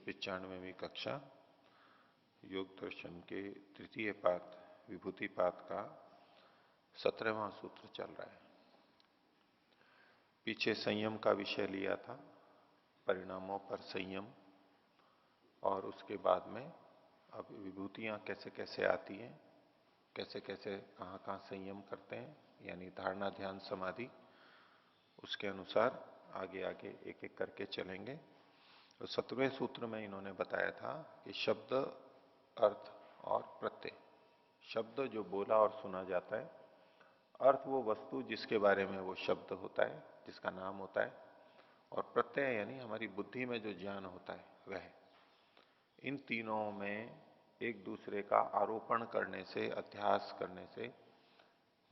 95वीं कक्षा योग दर्शन के तृतीय पाठ विभूति पाठ का 17वां सूत्र चल रहा है। पीछे संयम का विषय लिया था, परिणामों पर संयम, और उसके बाद में अब विभूतियां कैसे कैसे आती हैं, कैसे कैसे कहाँ कहाँ संयम करते हैं, यानी धारणा ध्यान समाधि, उसके अनुसार आगे आगे एक एक करके चलेंगे। तो 17वें सूत्र में इन्होंने बताया था कि शब्द, अर्थ और प्रत्यय। शब्द जो बोला और सुना जाता है, अर्थ वो वस्तु जिसके बारे में वो शब्द होता है, जिसका नाम होता है, और प्रत्यय यानी हमारी बुद्धि में जो ज्ञान होता है वह। इन तीनों में एक दूसरे का आरोपण करने से, अध्यास करने से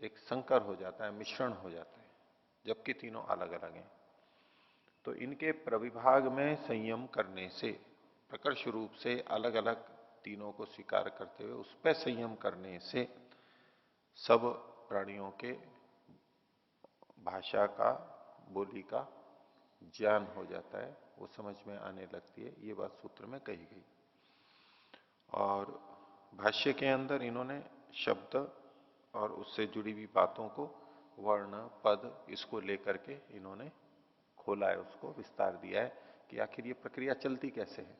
एक संकर हो जाता है, मिश्रण हो जाता है, जबकि तीनों अलग अलग हैं। तो इनके प्रविभाग में संयम करने से, प्रकर्ष रूप से अलग अलग तीनों को स्वीकार करते हुए उस पर संयम करने से सब प्राणियों के भाषा का, बोली का ज्ञान हो जाता है, वो समझ में आने लगती है। ये बात सूत्र में कही गई। और भाष्य के अंदर इन्होंने शब्द और उससे जुड़ी हुई बातों को, वर्ण, पद, इसको लेकर के इन्होंने खोला है, उसको विस्तार दिया है कि आखिर ये प्रक्रिया चलती कैसे है।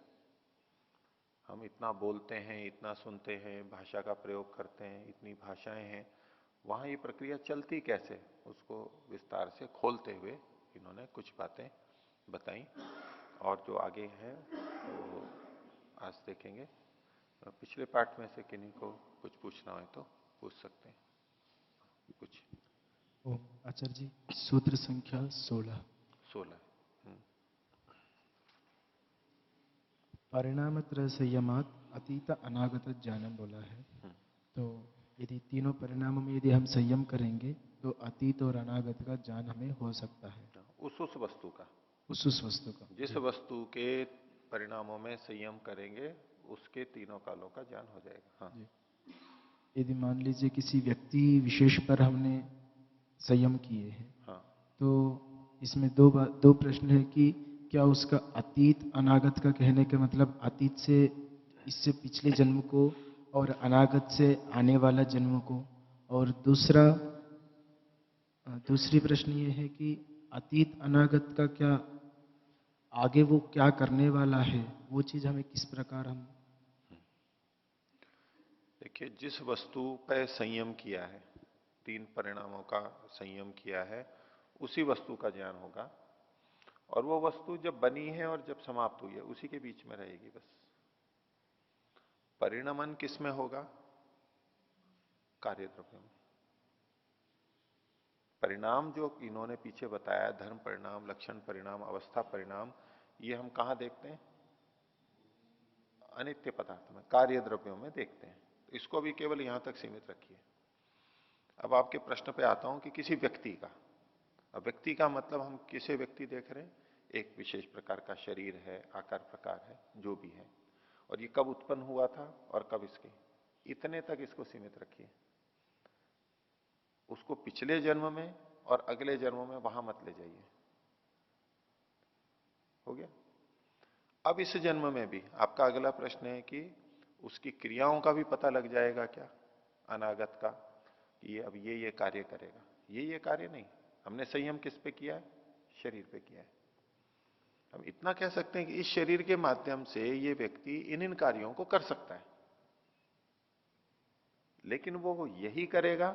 हम इतना बोलते हैं, इतना सुनते हैं, भाषा का प्रयोग करते हैं, इतनी भाषाएं हैं, वहां ये प्रक्रिया चलती कैसे, उसको विस्तार से खोलते हुए इन्होंने कुछ बातें बताई। और जो आगे है वो आज देखेंगे। पिछले पाठ में से किन्हीं को कुछ पूछना हो तो पूछ सकते हैं कुछ। आचार्य जी, सूत्र संख्या 16। परिणामत्र संयमात अतीत अनागत ज्ञानम बोला है। तो यदि तीनों परिणामों में यदि हम संयम करेंगे तो अतीत और अनागत का ज्ञान हमें हो सकता है। उस वस्तु का, उस वस्तु का, जिस वस्तु के परिणामों में संयम करेंगे उसके तीनों कालों का ज्ञान हो जाएगा। हाँ जी। यदि मान लीजिए किसी व्यक्ति विशेष पर हमने संयम किए हैं, हाँ, तो इसमें दो प्रश्न है कि क्या उसका अतीत अनागत का कहने का मतलब अतीत से, इससे पिछले जन्म को, और अनागत से आने वाला जन्म को, और दूसरी प्रश्न ये है कि अतीत अनागत का क्या, आगे वो क्या करने वाला है, वो चीज हमें किस प्रकार हम। देखिए, जिस वस्तु पर संयम किया है, तीन परिणामों का संयम किया है, उसी वस्तु का ज्ञान होगा। और वो वस्तु जब बनी है और जब समाप्त हुई है उसी के बीच में रहेगी बस। परिणमन किस में होगा? कार्य द्रव्य में। परिणाम जो इन्होंने पीछे बताया, धर्म परिणाम, लक्षण परिणाम, अवस्था परिणाम, ये हम कहां देखते हैं? अनित्य पदार्थ में, कार्य द्रव्यों में देखते हैं। तो इसको भी केवल यहां तक सीमित रखिए। अब आपके प्रश्न पे आता हूं कि किसी व्यक्ति का, अब व्यक्ति का मतलब हम किसे व्यक्ति देख रहे हैं? एक विशेष प्रकार का शरीर है, आकार प्रकार है, जो भी है, और ये कब उत्पन्न हुआ था और कब इसके, इतने तक इसको सीमित रखिए। उसको पिछले जन्म में और अगले जन्म में वहां मत ले जाइए। हो गया? अब इस जन्म में भी आपका अगला प्रश्न है कि उसकी क्रियाओं का भी पता लग जाएगा क्या, अनागत का, कि ये अब ये कार्य करेगा, ये कार्य नहीं। हमने संयम किस पे किया है? शरीर पे किया है। हम इतना कह सकते हैं कि इस शरीर के माध्यम से ये व्यक्ति इन इन कार्यों को कर सकता है, लेकिन वो यही करेगा,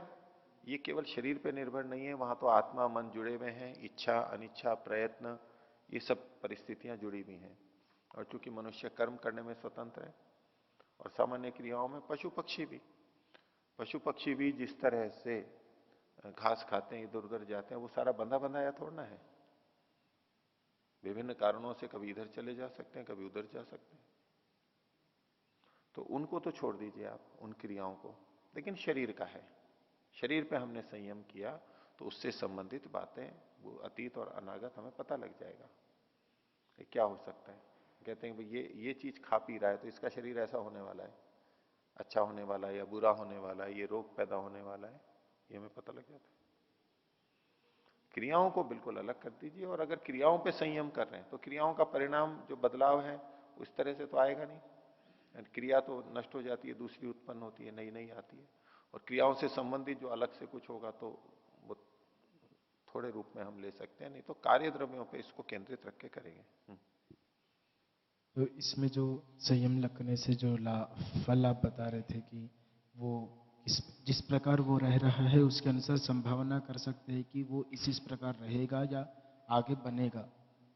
ये केवल शरीर पे निर्भर नहीं है। वहां तो आत्मा मन जुड़े हुए हैं, इच्छा अनिच्छा प्रयत्न, ये सब परिस्थितियां जुड़ी हुई हैं। और चूंकि मनुष्य कर्म करने में स्वतंत्र है, और सामान्य क्रियाओं में पशु पक्षी भी जिस तरह से घास खाते हैं, इधर उधर जाते हैं, वो सारा बंधा बंधाया थोड़ा है। विभिन्न कारणों से कभी इधर चले जा सकते हैं, कभी उधर जा सकते हैं। तो उनको तो छोड़ दीजिए आप, उन क्रियाओं को। लेकिन शरीर का है, शरीर पे हमने संयम किया, तो उससे संबंधित बातें, वो अतीत और अनागत हमें पता लग जाएगा कि क्या हो सकता है। कहते हैं भाई ये चीज खा पी रहा है तो इसका शरीर ऐसा होने वाला है, अच्छा होने वाला है या बुरा होने वाला है, ये रोग पैदा होने वाला है, ये हमें पता लग जाता है। क्रियाओं को बिल्कुल अलग कर दीजिए। और अगर क्रियाओं पे संयम कर रहे हैं तो क्रियाओं का परिणाम जो बदलाव है उस तरह से तो आएगा नहीं। क्रिया तो नष्ट हो जाती है, दूसरी उत्पन्न होती है, नई नई आती है। और क्रियाओं से संबंधित जो अलग से कुछ होगा तो वो थोड़े रूप में हम ले सकते हैं, नहीं तो कार्य द्रव्यों पे इसको केंद्रित रख के करेंगे। तो इसमें जो संयम रखने से जो फल आप बता रहे थे कि वो जिस प्रकार वो रह रहा है उसके अनुसार संभावना कर सकते हैं कि वो इस प्रकार रहेगा या आगे बनेगा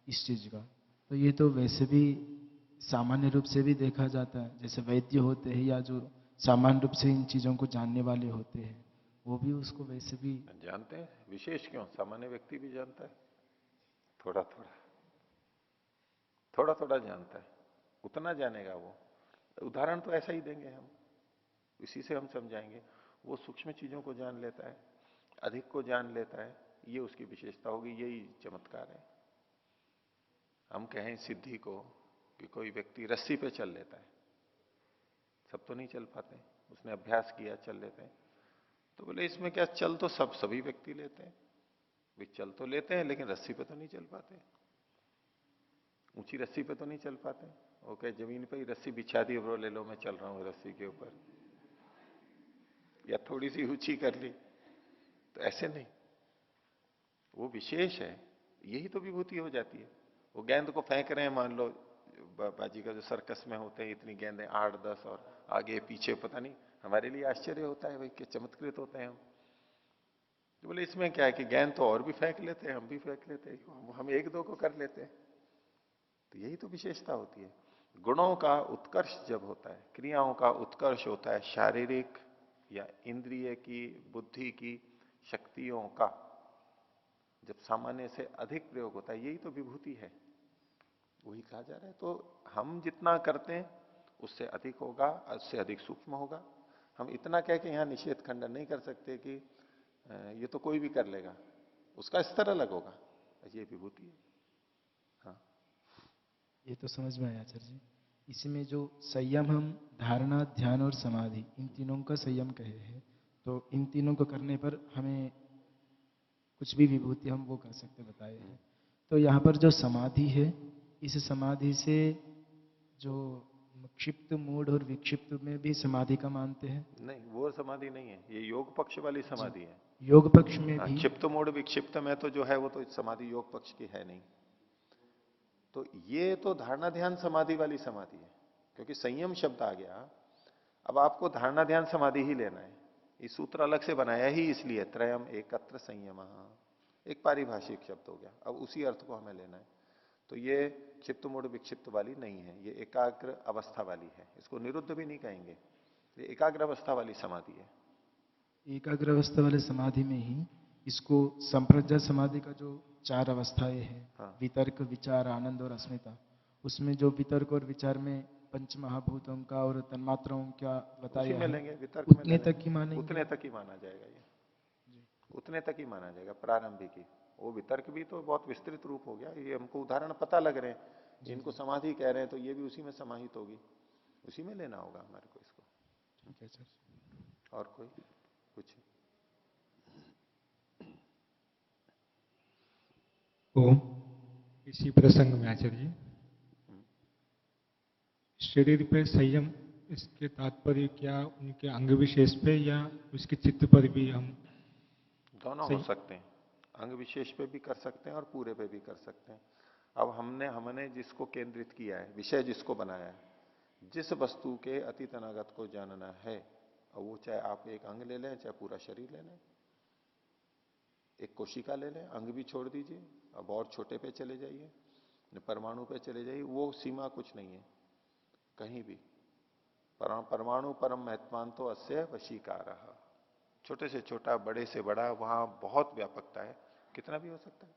इस चीज का। तो ये तो वैसे भी सामान्य रूप से भी देखा जाता है, जैसे वैद्य होते हैं या जो सामान्य रूप से इन चीजों को जानने वाले होते हैं वो भी उसको वैसे भी जानते हैं, विशेष क्यों, सामान्य व्यक्ति भी जानता है, थोड़ा थोड़ा थोड़ा थोड़ा जानता है, उतना जानेगा वो। उदाहरण तो ऐसा ही देंगे हम, इसी से हम समझाएंगे। वो सूक्ष्म चीजों को जान लेता है, अधिक को जान लेता है, ये उसकी विशेषता होगी, यही चमत्कार है। हम कहें सिद्धि को कि कोई व्यक्ति रस्सी पे चल लेता है, सब तो नहीं चल पाते, उसने अभ्यास किया चल लेते हैं, तो बोले इसमें क्या, चल तो सभी व्यक्ति लेते हैं, वे चल तो लेते हैं लेकिन रस्सी पे तो नहीं चल पाते, ऊंची रस्सी पे तो नहीं चल पाते। ओके, जमीन पे ही रस्सी बिछा दी, ब्रो ले लो मैं चल रहा हूं रस्सी के ऊपर, या थोड़ी सी ऊंची कर ली, तो ऐसे नहीं, वो विशेष है, यही तो विभूति हो जाती है। वो गेंद को फेंक रहे हैं, मान लो बाजी का जो सर्कस में होते हैं, इतनी गेंदें 8-10 और आगे पीछे, पता नहीं, हमारे लिए आश्चर्य होता है भाई, कि चमत्कृत होते हैं हम। तो बोले इसमें क्या है कि गेंद तो और भी फेंक लेते हैं, हम भी फेंक लेते हैं, हम एक दो को कर लेते हैं, तो यही तो विशेषता होती है। गुणों का उत्कर्ष जब होता है, क्रियाओं का उत्कर्ष होता है, शारीरिक या इंद्रिय की, बुद्धि की, शक्तियों का जब सामान्य से अधिक प्रयोग होता है, यही तो विभूति है, वही कहा जा रहा है। तो हम जितना करते हैं उससे अधिक होगा, उससे अधिक सूक्ष्म होगा। हम इतना कह के यहाँ निषेध खंडन नहीं कर सकते कि ये तो कोई भी कर लेगा, उसका स्तर अलग होगा, ये विभूति है। हाँ, ये तो समझ में आया आचार्य जी। इसमें जो संयम हम धारणा, ध्यान और समाधि इन तीनों का संयम कहे हैं, तो इन तीनों को करने पर हमें कुछ भी विभूति हम वो कर सकते बताए हैं। तो यहाँ पर जो समाधि है, इस समाधि से जो क्षिप्त मूड और विक्षिप्त में भी समाधि का मानते हैं। नहीं वो समाधि नहीं है, ये योग पक्ष वाली जी, समाधि है। योग पक्ष में हाँ, भी। क्षिप्त मूड विक्षिप्त में तो जो है वो तो समाधि योग पक्ष की है नहीं। तो ये तो धारणा ध्यान समाधि वाली समाधि है, क्योंकि संयम शब्द आ गया। अब आपको धारणा ध्यान समाधि ही लेना है, ये सूत्र अलग से बनाया ही इसलिए, त्रयम एकत्र संयम, एक पारिभाषिक शब्द हो गया, अब उसी अर्थ को हमें लेना है। तो ये क्षिप्त मूड विक्षिप्त वाली नहीं है, ये एकाग्र अवस्था वाली है, इसको निरुद्ध भी नहीं कहेंगे, ये एकाग्र अवस्था वाली समाधि है। एकाग्र अवस्था वाले समाधि में ही इसको संप्रज्ञा समाधि का जो 4 अवस्थाएं हैं, हाँ, वितर्क, विचार, आनंद और अस्मिता, उसमें जो वितर्क और विचार में पंच महाभूतों का और तन्मात्राओं का उसी बताया में है, लेंगे, वितर्क में ले उतने तक लेंगे, ही मानेंगे। उतने तक ही माना जाएगा ये, उतने तक ही माना जाएगा प्रारंभिक ही। वो वितर्क भी तो बहुत विस्तृत रूप हो गया, ये हमको उदाहरण पता लग रहे हैं, जी इनको जी। समाधि कह रहे हैं, तो ये भी उसी में समाहित होगी, उसी में लेना होगा हमारे को इसको। ठीक है सर। और कोई कुछ? ओम। इसी प्रसंग में आचार्य जी, शरीर पे संयम, इसके तात्पर्य क्या उनके अंग विशेष पे या उसके चित्त पर भी हम दोनों हो सही? सकते हैं, अंग विशेष पे भी कर सकते हैं और पूरे पे भी कर सकते हैं। अब हमने हमने जिसको केंद्रित किया है, विषय जिसको बनाया है, जिस वस्तु के अतीत अनागत को जानना है, और वो चाहे आप एक अंग ले लें चाहे पूरा शरीर ले लें, एक कोशिका ले लें, अंग भी छोड़ दीजिए, अब और छोटे पे चले जाइए, परमाणु पे चले जाइए, वो सीमा कुछ नहीं है कहीं भी। परमाणु परम महत्वान तो अस्य वशीकार, छोटे से छोटा बड़े से बड़ा, वहां बहुत व्यापकता है, कितना भी हो सकता है।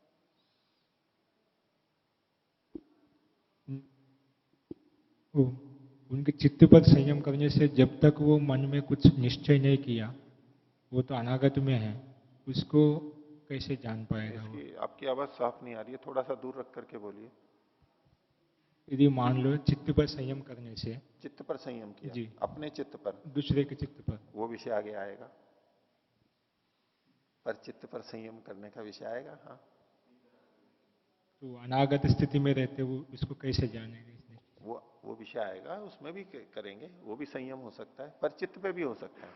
वो उनके चित्त पर संयम करने से जब तक वो मन में कुछ निश्चय नहीं किया, वो तो अनागत में है, उसको कैसे जान पाएगा वो? इसकी आपकी आवाज साफ नहीं आ रही है, थोड़ा सा दूर रख करके बोलिए। यदि मान लो चित्त पर संयम करने से, चित्त पर संयम किया, जी, अपने चित्त पर, दूसरे के चित्त पर, वो विषय आगे आएगा, पर चित्त पर संयम करने का विषय आएगा। हाँ, तो अनागत स्थिति में रहते वो इसको कैसे जानेगा इसने? वो विषय आएगा, उसमें भी करेंगे, वो भी संयम हो सकता है, पर चित्त पे भी हो सकता है।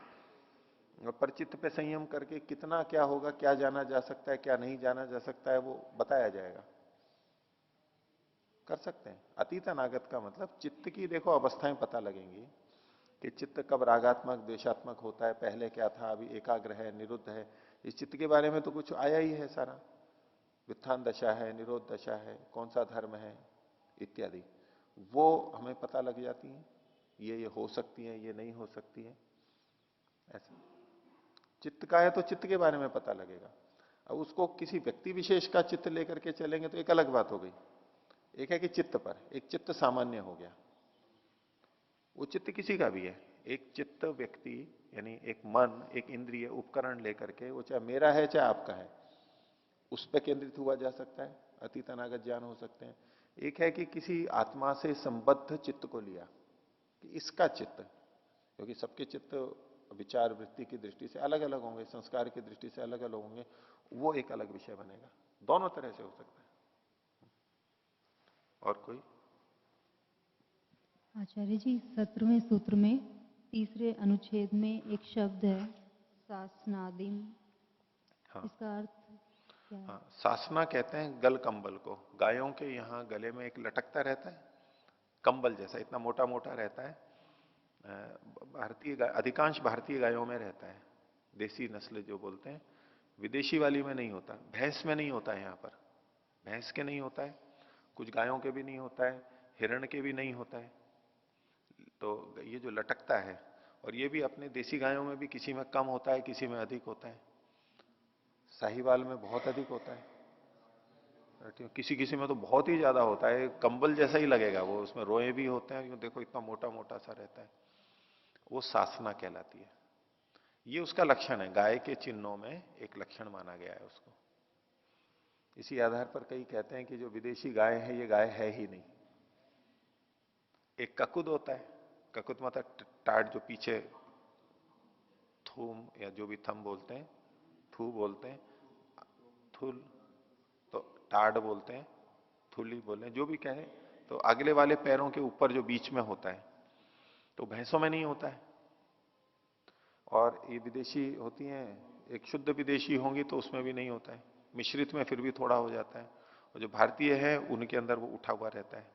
और पर चित्त पे संयम करके कितना क्या होगा, क्या जाना जा सकता है, क्या नहीं जाना जा सकता है, वो बताया जाएगा। कर सकते हैं। अतीत अनागत का मतलब चित्त की देखो अवस्थाएं पता लगेंगी कि चित्त कब रागात्मक द्वेषात्मक होता है, पहले क्या था, अभी एकाग्र है, निरुद्ध है। इस चित्त के बारे में तो कुछ आया ही है सारा, व्युत्थान दशा है, निरोध दशा है, कौन सा धर्म है इत्यादि, वो हमें पता लग जाती है। ये हो सकती है, ये नहीं हो सकती है, ऐसा। चित्त का है तो चित्त के बारे में पता लगेगा। अब उसको किसी व्यक्ति विशेष का चित्त लेकर के चलेंगे तो एक अलग बात हो गई। एक है कि चित्त पर, एक चित्त सामान्य हो गया, वो चित्त किसी का भी है। एक चित्त व्यक्ति यानी एक मन, एक इंद्रिय उपकरण लेकर के, वो चाहे मेरा है चाहे आपका है, उस पर केंद्रित हुआ जा सकता है, अतीत अनागत ज्ञान हो सकते हैं। एक है कि किसी आत्मा से संबद्ध चित्त को लिया कि इसका चित्त, क्योंकि सबके चित्त विचार वृत्ति की दृष्टि से अलग अलग होंगे, संस्कार की दृष्टि से अलग अलग होंगे, वो एक अलग विषय बनेगा। दोनों तरह से हो सकता है। और कोई? आचार्य जी, 17वें सूत्र में तीसरे अनुच्छेद में एक शब्द है सासनादिम, हाँ इसका अर्थ क्या है? हाँ, सासना कहते हैं गल कंबल को। गायों के यहाँ गले में एक लटकता रहता है कंबल जैसा, इतना मोटा मोटा रहता है। भारतीय गाय, अधिकांश भारतीय गायों में रहता है, देसी नस्ल जो बोलते हैं। विदेशी वाली में नहीं होता, भैंस में नहीं होता है, यहाँ पर भैंस के नहीं होता है, कुछ गायों के भी नहीं होता है, हिरण के भी नहीं होता है। तो ये जो लटकता है, और ये भी अपने देसी गायों में भी किसी में कम होता है, किसी में अधिक होता है। साहीवाल में बहुत अधिक होता है, किसी किसी में तो बहुत ही ज्यादा होता है, कंबल जैसा ही लगेगा वो, उसमें रोए भी होते हैं, यूं देखो इतना मोटा मोटा सा रहता है। वो सासना कहलाती है। ये उसका लक्षण है, गाय के चिन्हों में एक लक्षण माना गया है उसको। इसी आधार पर कई कहते हैं कि जो विदेशी गाय है ये गाय है ही नहीं। एक ककुद होता है, ककुद मतलब टाट, जो पीछे थूम या जो भी थम बोलते हैं, थू बोलते हैं, थुल तो टाड़ बोलते हैं, थुली बोलते हैं, जो भी कहें। तो अगले वाले पैरों के ऊपर जो बीच में होता है, तो भैंसों में नहीं होता है। और ये विदेशी होती हैं, एक शुद्ध विदेशी होंगी तो उसमें भी नहीं होता है, मिश्रित में फिर भी थोड़ा हो जाता है। और जो भारतीय है उनके अंदर वो उठा हुआ रहता है।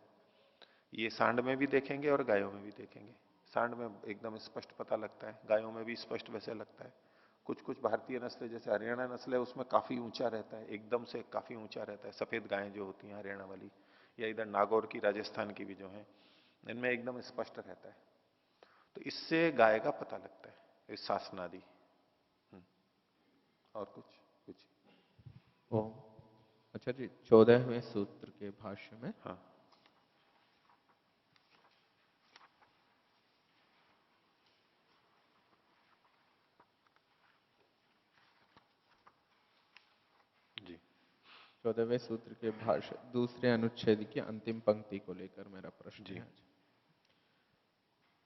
ये सांड में भी देखेंगे और गायों में भी देखेंगे। सांड में एकदम स्पष्ट पता लगता है, गायों में भी स्पष्ट वैसे लगता है। कुछ कुछ भारतीय नस्लें जैसे हरियाणा नस्ल है, उसमें काफी ऊंचा रहता है, एकदम से काफी ऊंचा रहता है। सफेद गायें जो होती हैं हरियाणा वाली, या इधर नागौर की, राजस्थान की भी जो है, इनमें एकदम स्पष्ट रहता है। तो इससे गाय का पता लगता है, इस शासनादि। और कुछ कुछ? ओ अच्छा जी, 14वें सूत्र के भाष्य में हाँ जी, 14वें सूत्र के भाष्य दूसरे अनुच्छेद की अंतिम पंक्ति को लेकर मेरा प्रश्न जी। है।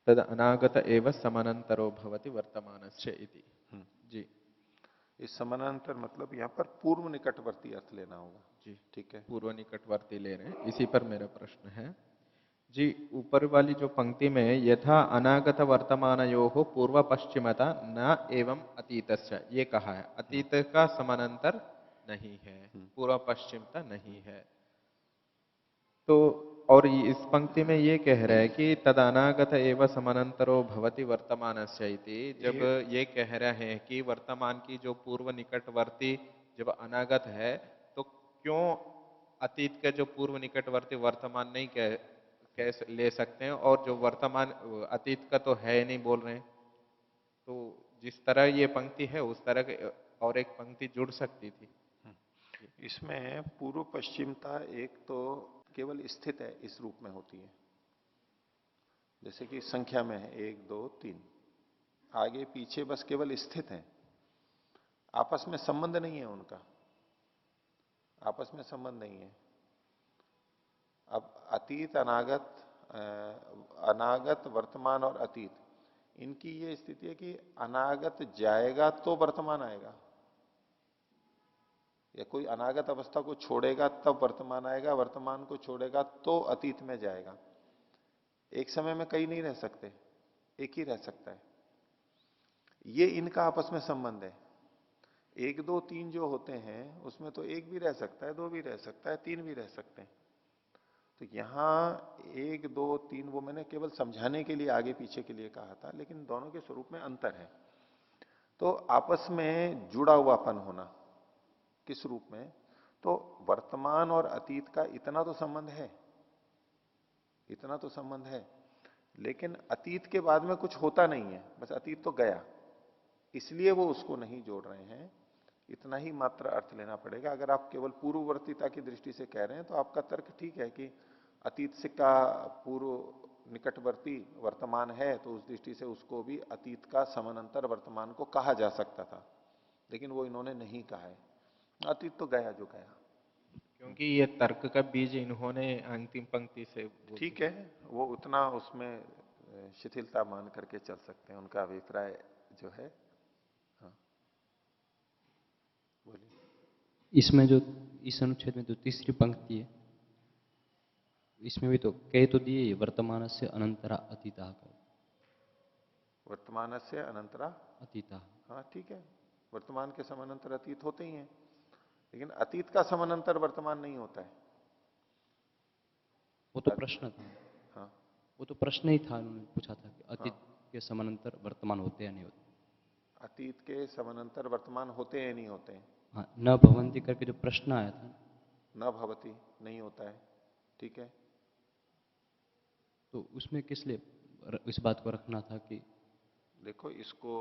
तद अनागत एव समानांतरो भवति वर्तमानस्य इति। जी इस समानांतर मतलब यहाँ पर पूर्व निकटवर्ती अर्थ लेना होगा। जी, ठीक है। पूर्व निकटवर्ती ले रहे हैं, इसी पर मेरा प्रश्न है जी। ऊपर वाली जो पंक्ति में यथा अनागत वर्तमानयोः पूर्व पश्चिमता न एवं अतीतस्य, ये कहा है, अतीत का समानांतर नहीं है, पूर्व पश्चिमता नहीं है। तो और इस पंक्ति में ये कह रहा है कि तद अनागत एवं समानांतरो भवति वर्तमानस्य इति। जब ये कह रहे हैं कि वर्तमान की जो पूर्व निकटवर्ती जब अनागत है, तो क्यों अतीत के जो पूर्व निकटवर्ती वर्तमान नहीं कैसे ले सकते हैं, और जो वर्तमान अतीत का तो है नहीं बोल रहे हैं। तो जिस तरह ये पंक्ति है उस तरह और एक पंक्ति जुड़ सकती थी। इसमें पूर्व पश्चिमता एक तो केवल स्थित है, इस रूप में होती है। जैसे कि संख्या में है 1 2 3, आगे पीछे बस केवल स्थित है, आपस में संबंध नहीं है उनका, आपस में संबंध नहीं है। अब अतीत अनागत, अनागत वर्तमान और अतीत, इनकी ये स्थिति है कि अनागत जाएगा तो वर्तमान आएगा, या कोई अनागत अवस्था को छोड़ेगा तब वर्तमान आएगा, वर्तमान को छोड़ेगा तो अतीत में जाएगा। एक समय में कई नहीं रह सकते, एक ही रह सकता है। ये इनका आपस में संबंध है। एक दो तीन जो होते हैं उसमें तो एक भी रह सकता है, दो भी रह सकता है, तीन भी रह सकते हैं। तो यहां एक दो तीन वो मैंने केवल समझाने के लिए आगे पीछे के लिए कहा था, लेकिन दोनों के स्वरूप में अंतर है। तो आपस में जुड़ा हुआपन होना किस रूप में, तो वर्तमान और अतीत का इतना तो संबंध है, इतना तो संबंध है, लेकिन अतीत के बाद में कुछ होता नहीं है, बस अतीत तो गया, इसलिए वो उसको नहीं जोड़ रहे हैं। इतना ही मात्र अर्थ लेना पड़ेगा। अगर आप केवल पूर्ववर्तीता की दृष्टि से कह रहे हैं तो आपका तर्क ठीक है कि अतीत से का पूर्व निकटवर्ती वर्तमान है, तो उस दृष्टि से उसको भी अतीत का समानांतर वर्तमान को कहा जा सकता था, लेकिन वो इन्होंने नहीं कहा है। अतीत तो गया जो गया। क्योंकि ये तर्क का बीज इन्होंने अंतिम पंक्ति से ठीक है, वो उतना उसमें शिथिलता मान करके चल सकते हैं, उनका अभिप्राय जो है। हाँ बोलिए। इसमें जो इस अनुच्छेद में जो तीसरी पंक्ति है, इसमें भी तो कह तो दिए वर्तमान से अनंतरा अतीता का। वर्तमान से अनंतरा अतीता। हाँ ठीक है, वर्तमान के समानांतर अतीत होते ही हैं, लेकिन अतीत का समानांतर वर्तमान नहीं होता है। वो तो प्रश्न था। हाँ वो तो प्रश्न ही था, उन्होंने पूछा था कि अतीत हाँ। के समानांतर वर्तमान होते या नहीं होते। अतीत के समानांतर वर्तमान होते हैं नहीं होते हैं। हाँ, न भवंती करके जो प्रश्न आया था, न भवती नहीं होता है, ठीक है। तो उसमें किस लिए इस बात को रखना था कि देखो इसको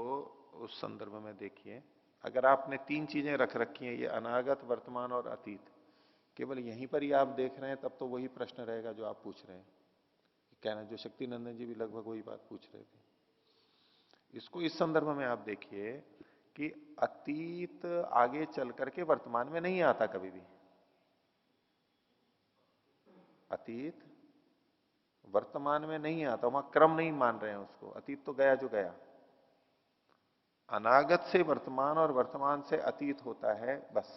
उस संदर्भ में देखिए, अगर आपने तीन चीजें रख रखी हैं, ये अनागत वर्तमान और अतीत, केवल यहीं पर ही आप देख रहे हैं, तब तो वही प्रश्न रहेगा जो आप पूछ रहे हैं। कहना जो शक्ति नंदन जी भी लगभग वही बात पूछ रहे थे। इसको इस संदर्भ में आप देखिए कि अतीत आगे चल करके वर्तमान में नहीं आता कभी भी। अतीत वर्तमान में नहीं आता, वहां क्रम नहीं मान रहे हैं उसको। अतीत तो गया जो गया, अनागत से वर्तमान और वर्तमान से अतीत होता है, बस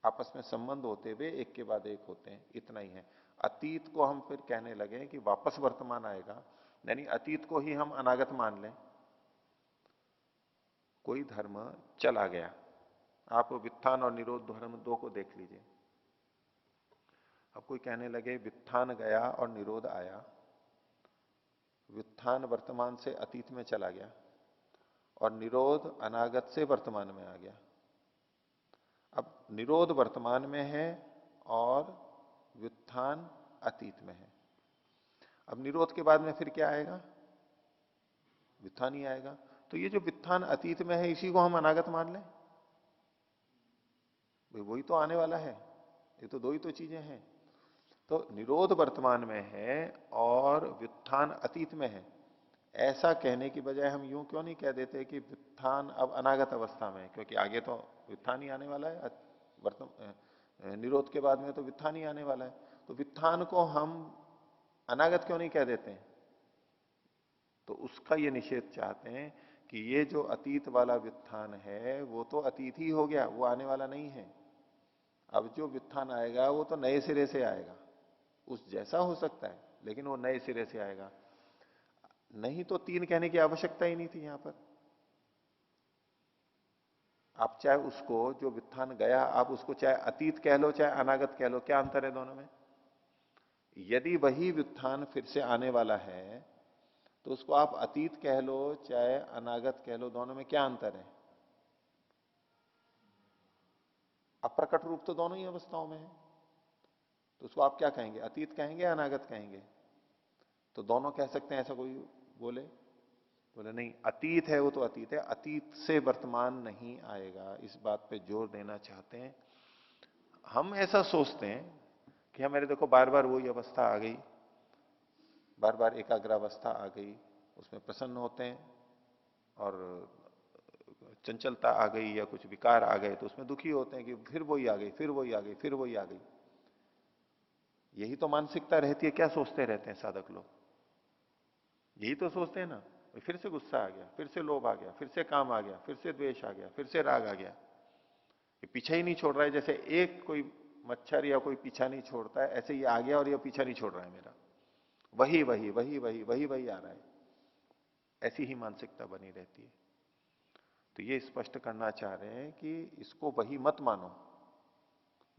आपस में संबंध होते हुए एक के बाद एक होते हैं, इतना ही है। अतीत को हम फिर कहने लगे कि वापस वर्तमान आएगा, यानी अतीत को ही हम अनागत मान लें। कोई धर्म चला गया, आप व्युत्थान और निरोध धर्म दो को देख लीजिए। अब कोई कहने लगे व्युत्थान गया और निरोध आया, व्युत्थान वर्तमान से अतीत में चला गया और निरोध अनागत से वर्तमान में आ गया। अब निरोध वर्तमान में है और व्युत्थान अतीत में है। अब निरोध के बाद में फिर क्या आएगा, व्युत्थान ही आएगा। तो ये जो व्युत्थान अतीत में है, इसी को हम अनागत मान लें, भाई वही तो आने वाला है। ये तो दो ही तो चीजें हैं। तो निरोध वर्तमान में है और व्युत्थान अतीत में है, ऐसा कहने की बजाय हम यूं क्यों नहीं कह देते कि व्युत्थान अब अनागत अवस्था में है, क्योंकि आगे तो व्युत्थान ही आने वाला है। निरोध के बाद में तो व्युत्थान ही आने वाला है, तो व्युत्थान को हम अनागत क्यों नहीं कह देते हैं। तो उसका ये निषेध चाहते हैं कि ये जो अतीत वाला व्युत्थान है वो तो अतीत ही हो गया, वो आने वाला नहीं है। अब जो व्युत्थान आएगा वो तो नए सिरे से आएगा, उस जैसा हो सकता है लेकिन वो नए सिरे से आएगा। नहीं तो तीन कहने की आवश्यकता ही नहीं थी यहां पर। आप चाहे उसको जो व्युत्थान गया, आप उसको चाहे अतीत कह लो चाहे अनागत कह लो, क्या अंतर है दोनों में। यदि वही व्युत्थान फिर से आने वाला है तो उसको आप अतीत कह लो चाहे अनागत कह लो, दोनों में क्या अंतर है। अप्रकट रूप तो दोनों ही अवस्थाओं में है, तो उसको आप क्या कहेंगे, अतीत कहेंगे अनागत कहेंगे। तो दोनों कह सकते हैं, ऐसा कोई बोले बोले नहीं, अतीत है वो तो अतीत है, अतीत से वर्तमान नहीं आएगा, इस बात पे जोर देना चाहते हैं। हम ऐसा सोचते हैं कि हमारे देखो बार बार वही अवस्था आ गई, बार बार एकाग्रावस्था आ गई, उसमें प्रसन्न होते हैं, और चंचलता आ गई या कुछ विकार आ गए तो उसमें दुखी होते हैं कि फिर वही आ गई, फिर वही आ गई, फिर वही आ गई। यही तो मानसिकता रहती है। क्या सोचते रहते हैं साधक लोग, यही तो सोचते हैं ना, फिर से गुस्सा आ गया, फिर से लोभ आ गया, फिर से काम आ गया, फिर से द्वेष आ गया, फिर से राग आ गया। ये पीछा ही नहीं छोड़ रहा है। जैसे एक कोई मच्छर या कोई पीछा नहीं छोड़ता है, ऐसे ये आ गया और ये पीछा नहीं छोड़ रहा है मेरा। वही वही वही वही वही वही आ रहा है, ऐसी ही मानसिकता बनी रहती है। तो ये स्पष्ट करना चाह रहे हैं कि इसको वही मत मानो,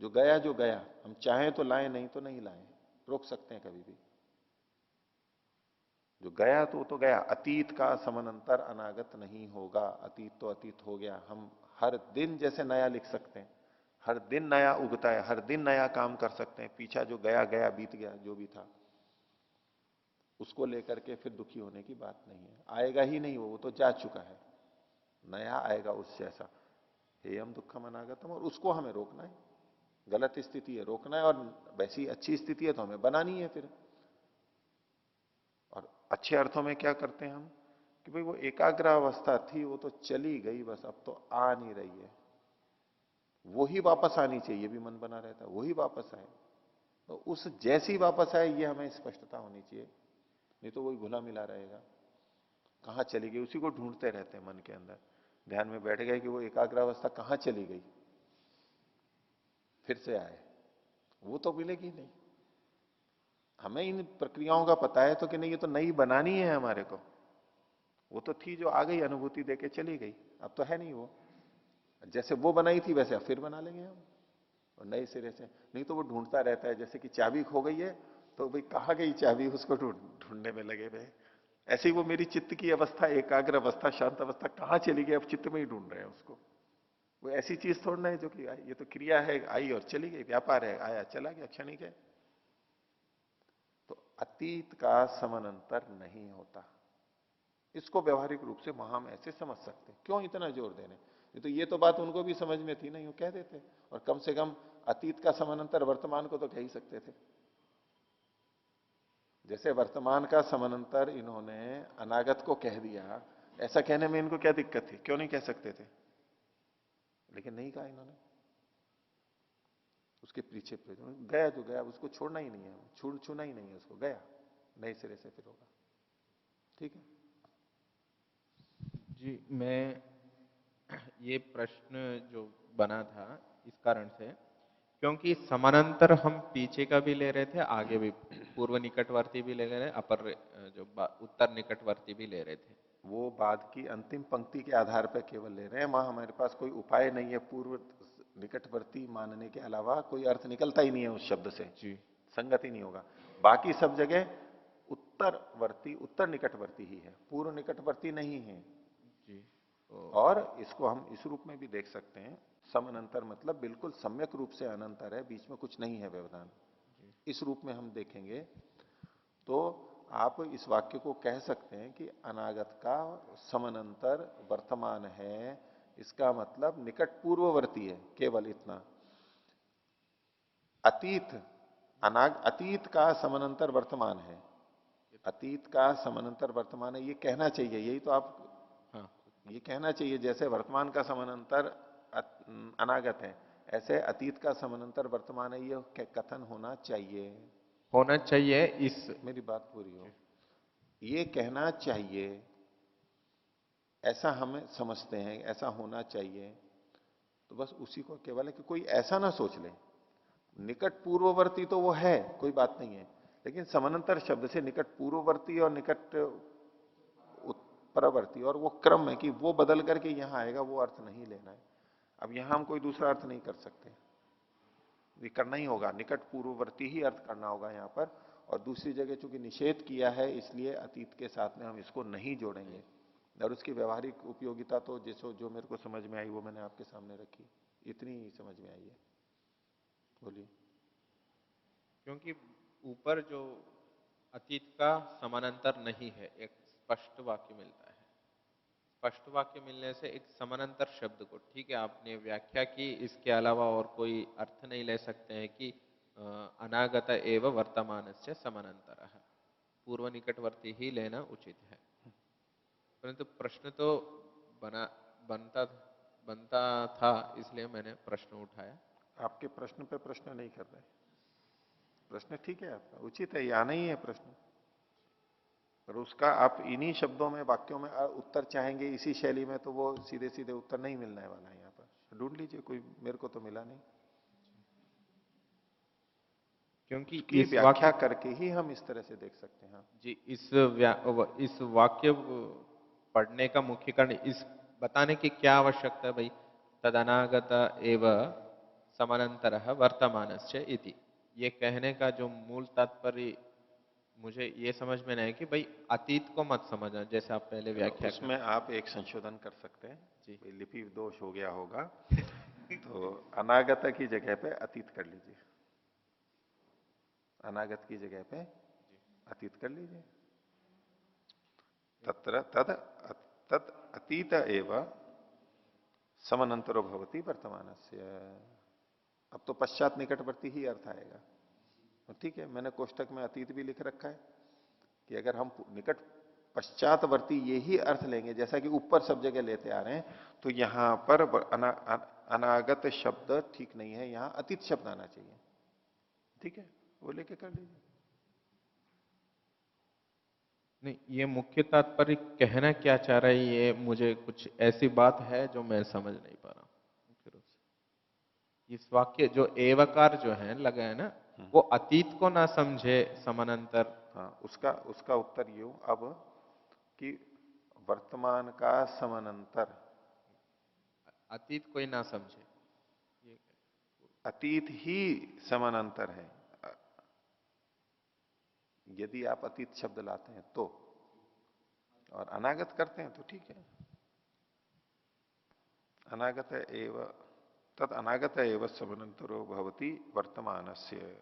जो गया हम चाहें तो लाएं, नहीं तो नहीं लाएं, रोक सकते हैं कभी भी। जो गया तो वो तो गया, अतीत का समानांतर अनागत नहीं होगा, अतीत तो अतीत हो गया। हम हर दिन जैसे नया लिख सकते हैं, हर दिन नया उगता है, हर दिन नया काम कर सकते हैं। पीछा जो गया गया बीत गया जो भी था, उसको लेकर के फिर दुखी होने की बात नहीं है। आएगा ही नहीं, वो तो जा चुका है, नया आएगा उस जैसा। हेयम दुखम अनागतम, और उसको हमें रोकना है। गलत स्थिति है, रोकना है, और वैसी अच्छी स्थिति है तो हमें बनानी है फिर। और अच्छे अर्थों में क्या करते हैं हम कि भाई वो एकाग्र अवस्था थी, वो तो चली गई बस, अब तो आ नहीं रही है, वो ही वापस आनी चाहिए, भी मन बना रहता है वही वापस आए। तो उस जैसी वापस आए ये हमें स्पष्टता होनी चाहिए, नहीं तो वही घुला मिला रहेगा। कहां चली गई उसी को ढूंढते रहते हैं मन के अंदर। ध्यान में बैठ गए कि वो एकाग्र अवस्था कहां चली गई, फिर से आए, वो तो मिलेगी नहीं। हमें इन प्रक्रियाओं का पता है तो कि नहीं, ये तो नई बनानी है हमारे को। वो तो थी जो आ गई, अनुभूति देके चली गई, अब तो है नहीं वो। जैसे वो बनाई थी वैसे अब फिर बना लेंगे हम, और नए सिरे से। नहीं तो वो ढूंढता रहता है, जैसे कि चाबी खो गई है तो भाई कहाँ गई चाबी, उसको ढूंढने में लगे हुए। ऐसे ही वो मेरी चित्त की अवस्था, एकाग्र अवस्था, शांत अवस्था कहाँ चली गई, अब चित्त में ही ढूंढ रहे हैं उसको। वो ऐसी चीज थोड़ना है जो कि ये तो क्रिया है, आई और चली गई, व्यापार है, आया चला गया, क्षणिक है। तो अतीत का समानांतर नहीं होता, इसको व्यवहारिक रूप से वहां हम ऐसे समझ सकते हैं। क्यों इतना जोर दे रहे हैं, तो ये तो बात उनको भी समझ में थी ना, यूं कह देते। और कम से कम अतीत का समानांतर वर्तमान को तो कह ही सकते थे। जैसे वर्तमान का समानांतर इन्होंने अनागत को कह दिया, ऐसा कहने में इनको क्या दिक्कत थी, क्यों नहीं कह सकते थे? लेकिन नहीं कहा इन्होंने। उसके पीछे गया जो गया उसको छोड़ना ही नहीं है, छूना ही नहीं है उसको, गया नए सिरे से फिर होगा। ठीक है जी, मैं ये प्रश्न जो बना था इस कारण से, क्योंकि समानांतर हम पीछे का भी ले रहे थे, आगे भी पूर्व निकटवर्ती भी ले रहे, उत्तर निकटवर्ती भी ले रहे थे। वो बाद की अंतिम पंक्ति के आधार पर केवल ले रहे हैं, वहां हमारे पास कोई उपाय नहीं है। पूर्व निकटवर्ती मानने के अलावा कोई अर्थ निकलता ही नहीं है उस शब्द से, जी संगत ही नहीं होगा। बाकी सब जगह उत्तरवर्ती, उत्तर निकटवर्ती ही है, पूर्व निकटवर्ती नहीं है। जी और इसको हम इस रूप में भी देख सकते हैं, समानांतर मतलब बिल्कुल सम्यक रूप से अनंतर है, बीच में कुछ नहीं है व्यवधान। इस रूप में हम देखेंगे तो आप इस वाक्य को कह सकते हैं कि अनागत का समानांतर वर्तमान है, इसका मतलब निकट पूर्ववर्ती है, केवल इतना। अतीत अतीत का समानांतर वर्तमान है, अतीत का समानांतर वर्तमान है, ये कहना चाहिए। यही तो आप, हाँ, ये कहना चाहिए जैसे वर्तमान का समानांतर अनागत है, ऐसे अतीत का समानांतर वर्तमान है, ये कथन होना चाहिए। होना चाहिए। इस मेरी बात पूरी हो, ये कहना चाहिए, ऐसा हमें समझते हैं, ऐसा होना चाहिए। तो बस उसी को केवल है कि कोई ऐसा ना सोच ले, निकट पूर्ववर्ती तो वो है, कोई बात नहीं है, लेकिन समानांतर शब्द से निकट पूर्ववर्ती और निकट उत्तरवर्ती, और वो क्रम है कि वो बदल करके यहां आएगा, वो अर्थ नहीं लेना है। अब यहां हम कोई दूसरा अर्थ नहीं कर सकते, ये करना ही होगा, निकट पूर्ववर्ती ही अर्थ करना होगा यहां पर। और दूसरी जगह चूंकि निषेध किया है, इसलिए अतीत के साथ में हम इसको नहीं जोड़ेंगे। और उसकी व्यवहारिक उपयोगिता तो जैसो जो मेरे को समझ में आई वो मैंने आपके सामने रखी, इतनी ही समझ में आई है। बोलिए। क्योंकि ऊपर जो अतीत का समानांतर नहीं है, एक स्पष्ट वाक्य मिलता है। स्पष्ट वाक्य मिलने से एक समानांतर शब्द को, ठीक है आपने व्याख्या की, इसके अलावा और कोई अर्थ नहीं ले सकते हैं कि अनागत एव वर्तमान से समानांतर, पूर्व निकटवर्ती ही लेना उचित है। परंतु प्रश्न तो बना बनता बनता था, इसलिए मैंने प्रश्न उठाया। आपके प्रश्न पे प्रश्न नहीं कर रहे, प्रश्न ठीक है आपका, उचित है, ये आना ही है प्रश्न। पर उसका आप इन्हीं शब्दों में, वाक्यों में उत्तर चाहेंगे इसी शैली में, तो वो सीधे सीधे उत्तर नहीं मिलने वाला है। यहाँ पर ढूंढ लीजिए कोई, मेरे को तो मिला नहीं। क्योंकि की इस व्याख्या वाक्य करके ही हम इस तरह से देख सकते हैं। हाँ। जी, इस वाक्य पढ़ने का मुख्य कारण इस बताने की क्या आवश्यकता है भाई? तदनागत एव समानांतर वर्तमानस्य इति, ये कहने का जो मूल तात्पर्य मुझे ये समझ में नहीं है कि भाई अतीत को मत समझना, जैसे आप पहले व्याख्या कर। उसमें आप एक संशोधन कर सकते हैं जी। कोई लिपि दोष हो गया होगा तो अनागत की जगह पे अतीत कर लीजिए, अनागत की जगह पे अतीत कर लीजिए। तत्र तद तद अतीत एव समनंतरो भवति वर्तमानस्य। अब तो पश्चात निकटवर्ती ही अर्थ आएगा। ठीक है, मैंने कोष्टक में अतीत भी लिख रखा है कि अगर हम निकट पश्चातवर्ती ये ही अर्थ लेंगे जैसा कि ऊपर सब जगह लेते आ रहे हैं, तो यहां पर अनागत शब्द ठीक नहीं है, यहां अतीत शब्द आना चाहिए। ठीक है, वो लेके कर लीजिए। नहीं, ये मुख्य तात्पर्य कहना क्या चाह रहा है, ये मुझे कुछ ऐसी बात है जो मैं समझ नहीं पा रहा हूं मुख्य रूप से। इस वाक्य जो एवकार जो है लगा है ना, वो अतीत को ना समझे समानांतर। हाँ, उसका उसका उत्तर यूं अब कि वर्तमान का समानांतर अतीत कोई ना समझे, ये अतीत ही समानांतर है। यदि आप अतीत शब्द लाते हैं तो, और अनागत करते हैं तो ठीक है। अनागत एव तद अनागत एव समानांतरो भवति वर्तमानस्य।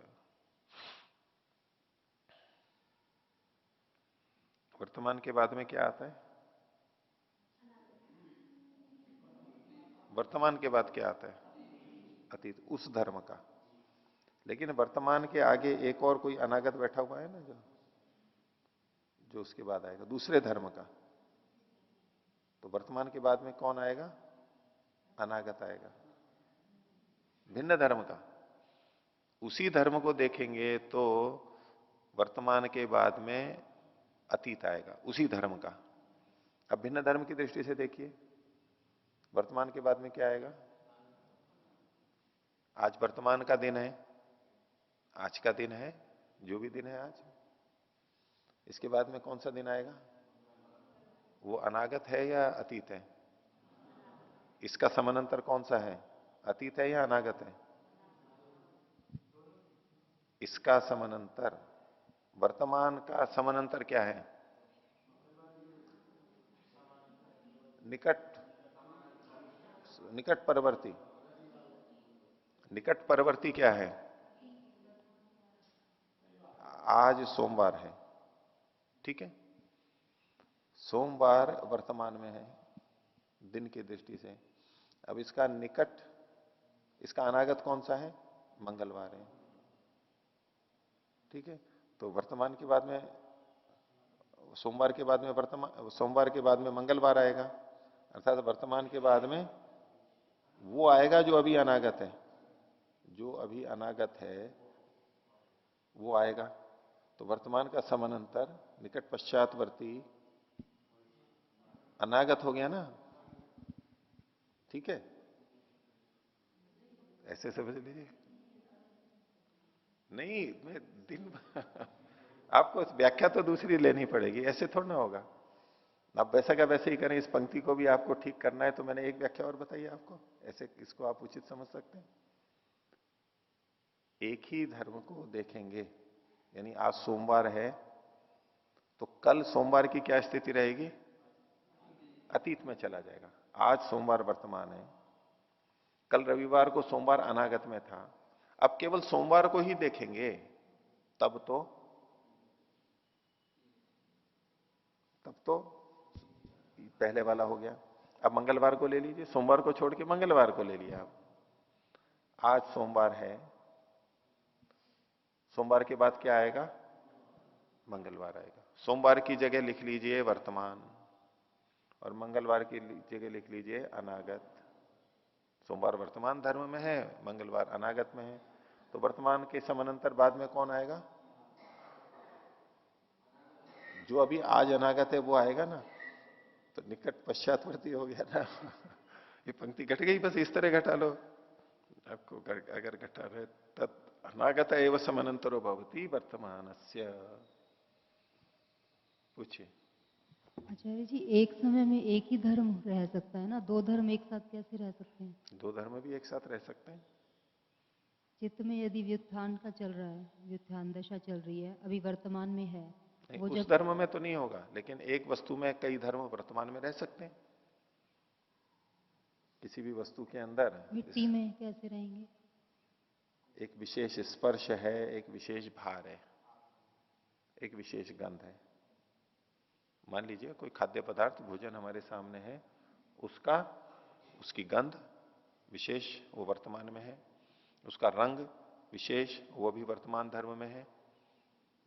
वर्तमान के बाद में क्या आता है? वर्तमान के बाद क्या आता है? अतीत, उस धर्म का। लेकिन वर्तमान के आगे एक और कोई अनागत बैठा हुआ है ना, जो उसके बाद आएगा दूसरे धर्म का। तो वर्तमान के बाद में कौन आएगा? अनागत आएगा, भिन्न धर्म का। उसी धर्म को देखेंगे तो वर्तमान के बाद में अतीत आएगा उसी धर्म का। अब भिन्न धर्म की दृष्टि से देखिए, वर्तमान के बाद में क्या आएगा? आज वर्तमान का दिन है, आज का दिन है, जो भी दिन है आज। इसके बाद में कौन सा दिन आएगा? वो अनागत है या अतीत है? इसका समानांतर कौन सा है? अतीत है या अनागत है? इसका समानांतर, वर्तमान का समानांतर क्या है? निकट, निकट परवर्ती। निकट परवर्ती क्या है? आज सोमवार है, ठीक है। सोमवार वर्तमान में है दिन की दृष्टि से। अब इसका निकट, इसका अनागत कौन सा है? मंगलवार है, ठीक है। तो वर्तमान के बाद में, सोमवार के बाद में वर्तमान, सोमवार के बाद में मंगलवार आएगा, अर्थात वर्तमान के बाद में वो आएगा जो अभी अनागत है। जो अभी अनागत है वो आएगा। तो वर्तमान का समानांतर निकट पश्चातवर्ती अनागत हो गया ना, ठीक है। ऐसे समझ लीजिए। नहीं, मैं दिन आपको व्याख्या तो दूसरी लेनी पड़ेगी, ऐसे थोड़ा ना होगा। आप वैसा का वैसे ही करें, इस पंक्ति को भी आपको ठीक करना है तो मैंने एक व्याख्या और बताई आपको, ऐसे इसको आप उचित समझ सकते हैं। एक ही धर्म को देखेंगे, यानी आज सोमवार है तो कल सोमवार की क्या स्थिति रहेगी? अतीत में चला जाएगा। आज सोमवार वर्तमान है, कल रविवार को सोमवार अनागत में था। अब केवल सोमवार को ही देखेंगे तब तो पहले वाला हो गया। अब मंगलवार को ले लीजिए, सोमवार को छोड़ के मंगलवार को ले लिया आप। आज सोमवार है, सोमवार के बाद क्या आएगा? मंगलवार आएगा। सोमवार की जगह लिख लीजिए वर्तमान और मंगलवार की जगह लिख लीजिए अनागत। सोमवार वर्तमान धर्म में है, मंगलवार अनागत में है, तो वर्तमान के समानांतर बाद में कौन आएगा? जो अभी आज अनागत है वो आएगा ना। तो निकट पश्चातवर्ती हो गया ना। ये पंक्ति घट गई, बस इस तरह घटा लो। आपको अगर घटा रहे तत् अनागत एवं समनंतरो भवती वर्तमानस्य। पूछिए। आचार्य जी, एक समय में एक ही धर्म रह सकता है ना? दो धर्म एक साथ कैसे रह सकते हैं? दो धर्म भी एक साथ रह सकते हैं। चित्त में यदि व्युत्थान का चल रहा है, व्युत्थान दशा चल रही है, अभी वर्तमान में है, नहीं, वो उस जब धर्म में तो नहीं होगा, लेकिन एक वस्तु में कई धर्म वर्तमान में रह सकते हैं। किसी भी वस्तु के अंदर मिट्टी में कैसे रहेंगे? एक विशेष स्पर्श है, एक विशेष भार है, एक विशेष गंध है। मान लीजिए कोई खाद्य पदार्थ भोजन हमारे सामने है, उसकी गंध विशेष वो वर्तमान में है, उसका रंग विशेष वो भी वर्तमान धर्म में है,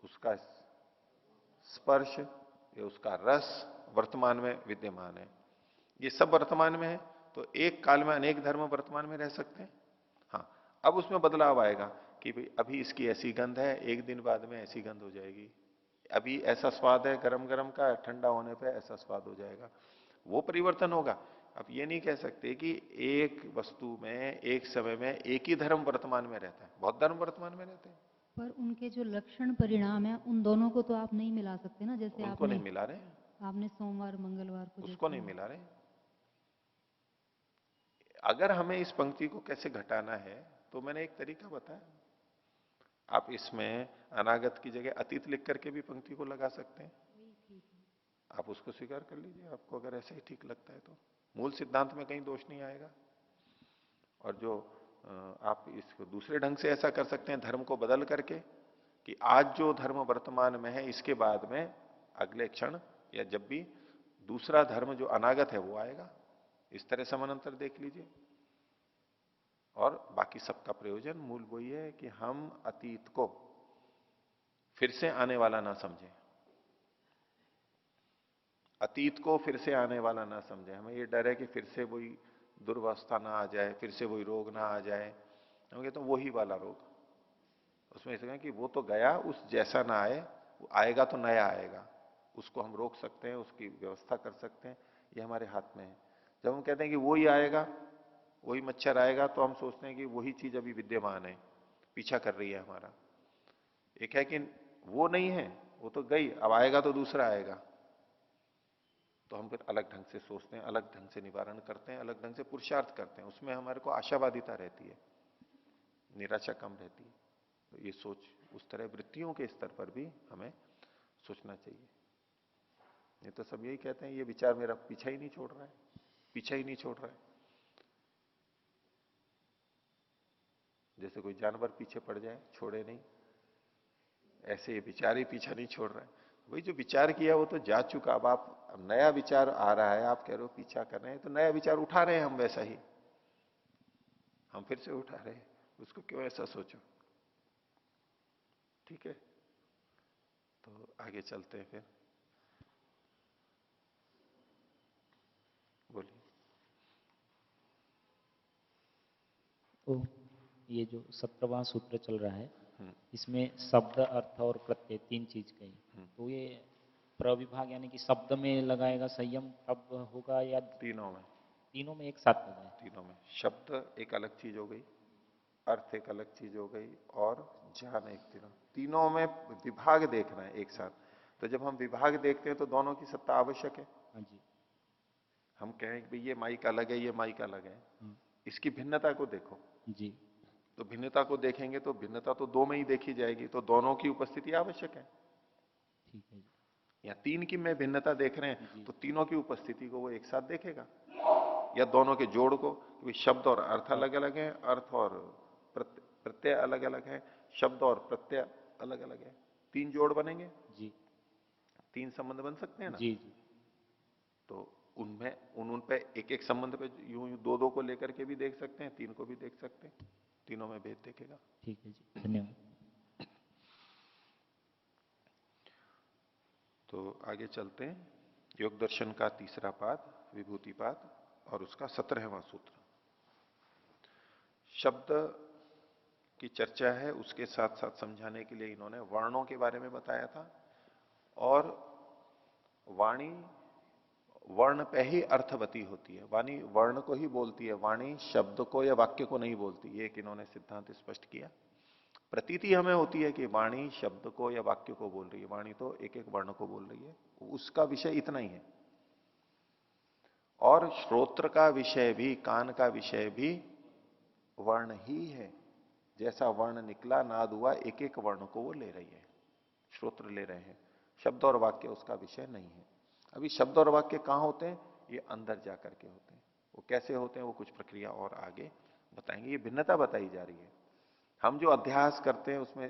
उसका स्पर्श या उसका रस वर्तमान में विद्यमान है। ये सब वर्तमान में है, तो एक काल में अनेक धर्म वर्तमान में रह सकते हैं। हाँ, अब उसमें बदलाव आएगा कि भाई अभी इसकी ऐसी गंध है, एक दिन बाद में ऐसी गंध हो जाएगी। अभी ऐसा स्वाद है गरम गरम का, ठंडा होने पे ऐसा स्वाद हो जाएगा। वो परिवर्तन होगा। अब ये नहीं कह सकते कि एक वस्तु में एक समय में एक ही धर्म वर्तमान में रहता है, बहुत धर्म वर्तमान में रहते हैं। पर उनके जो लक्षण परिणाम है, उन दोनों को तो आप नहीं मिला सकते ना। जैसे उनको नहीं मिला रहे, आपने सोमवार मंगलवार को उसको नहीं मिला रहे। अगर हमें इस पंक्ति को कैसे घटाना है, तो मैंने एक तरीका बताया। आप इसमें अनागत की जगह अतीत लिख करके भी पंक्ति को लगा सकते हैं। आप उसको स्वीकार कर लीजिए, आपको अगर ऐसे ही ठीक लगता है तो। मूल सिद्धांत में कहीं दोष नहीं आएगा। और जो आप इसको दूसरे ढंग से ऐसा कर सकते हैं, धर्म को बदल करके, कि आज जो धर्म वर्तमान में है, इसके बाद में अगले क्षण या जब भी दूसरा धर्म जो अनागत है वो आएगा। इस तरह समानांतर देख लीजिए। और बाकी सबका प्रयोजन मूल वही है कि हम अतीत को फिर से आने वाला ना समझें, अतीत को फिर से आने वाला ना समझें। हमें ये डर है कि फिर से वही दुर्वस्था ना आ जाए, फिर से वही रोग ना आ जाए। हम कहते तो वही वाला रोग, उसमें इसमें कि वो तो गया, उस जैसा ना आए, वो आएगा तो नया आएगा। उसको हम रोक सकते हैं, उसकी व्यवस्था कर सकते हैं, ये हमारे हाथ में है। जब हम कहते हैं कि वही आएगा, वही मच्छर आएगा, तो हम सोचते हैं कि वही चीज अभी विद्यमान है, पीछा कर रही है हमारा। एक है कि वो नहीं है, वो तो गई, अब आएगा तो दूसरा आएगा। तो हम फिर अलग ढंग से सोचते हैं, अलग ढंग से निवारण करते हैं, अलग ढंग से पुरुषार्थ करते हैं। उसमें हमारे को आशावादिता रहती है, निराशा कम रहती है। तो ये सोच उस तरह वृत्तियों के स्तर पर भी हमें सोचना चाहिए। ये तो सब यही कहते हैं, ये विचार मेरा पीछा ही नहीं छोड़ रहा है, पीछा ही नहीं छोड़ रहा है। जैसे कोई जानवर पीछे पड़ जाए, छोड़े नहीं, ऐसे ये विचार ही पीछा नहीं छोड़ रहा है। वही जो विचार किया वो तो जा चुका। अब नया विचार आ रहा है, आप कह रहे हो पीछा कर रहे हैं, तो नया विचार उठा रहे हैं हम, वैसा ही हम फिर से उठा रहे हैं। उसको क्यों ऐसा सोचो। ठीक है, तो आगे चलते हैं फिर। बोलिए। तो ये जो 17वां सूत्र चल रहा है, इसमें शब्द, अर्थ और प्रत्यय तीन चीज कही, तो ये प्रविभाग यानी कि शब्द में लगाएगा संयम तब होगा, या तीनों में? तीनों में एक साथ लगाए? तीनों में। शब्द एक अलग चीज हो गई, अर्थ एक अलग चीज हो गई, और ज्ञान एक। तीनों में विभाग देखना है एक साथ। तो जब हम विभाग देखते हैं तो दोनों की सत्ता आवश्यक है। हाँ जी। हम कहें कि ये माइक अलग है, ये माइक अलग है, इसकी भिन्नता को देखो जी। तो भिन्नता को देखेंगे तो भिन्नता तो दो में ही देखी जाएगी, तो दोनों की उपस्थिति आवश्यक है। ठीक है जी। या तीन की में भिन्नता देख रहे हैं तो तीनों की उपस्थिति को वो एक साथ देखेगा, या दोनों के जोड़ को। क्योंकि शब्द और अर्थ अलग अलग है, अर्थ और प्रत्यय अलग अलग है, शब्द और प्रत्यय अलग अलग है। तीन जोड़ बनेंगे जी। तीन संबंध बन सकते हैं ना। जी जी। तो उनमें उन पे एक एक संबंध पे यूं यूं दो दो को लेकर के भी देख सकते हैं, तीन को भी देख सकते हैं, तीनों में भेद देखेगा। ठीक है जी, धन्यवाद। तो आगे चलते हैं। योग दर्शन का तीसरा पाद विभूतिपाद और उसका 17वां सूत्र। शब्द की चर्चा है, उसके साथ साथ समझाने के लिए इन्होंने वर्णों के बारे में बताया था। और वाणी वर्ण पे ही अर्थवती होती है। वाणी वर्ण को ही बोलती है, वाणी शब्द को या वाक्य को नहीं बोलती। ये एक इन्होंने सिद्धांत स्पष्ट किया। प्रतीति हमें होती है कि वाणी शब्द को या वाक्य को बोल रही है, वाणी तो एक एक वर्ण को बोल रही है, उसका विषय इतना ही है। और श्रोत्र का विषय भी, कान का विषय भी वर्ण ही है। जैसा वर्ण निकला, नाद हुआ, एक एक वर्ण को वो ले रही है, श्रोत्र ले रहे हैं। शब्द और वाक्य उसका विषय नहीं है। अभी शब्द और वाक्य कहां होते हैं? ये अंदर जाकर के होते हैं। वो कैसे होते हैं, वो कुछ प्रक्रिया और आगे बताएंगे। ये भिन्नता बताई जा रही है। हम जो अध्यास करते हैं उसमें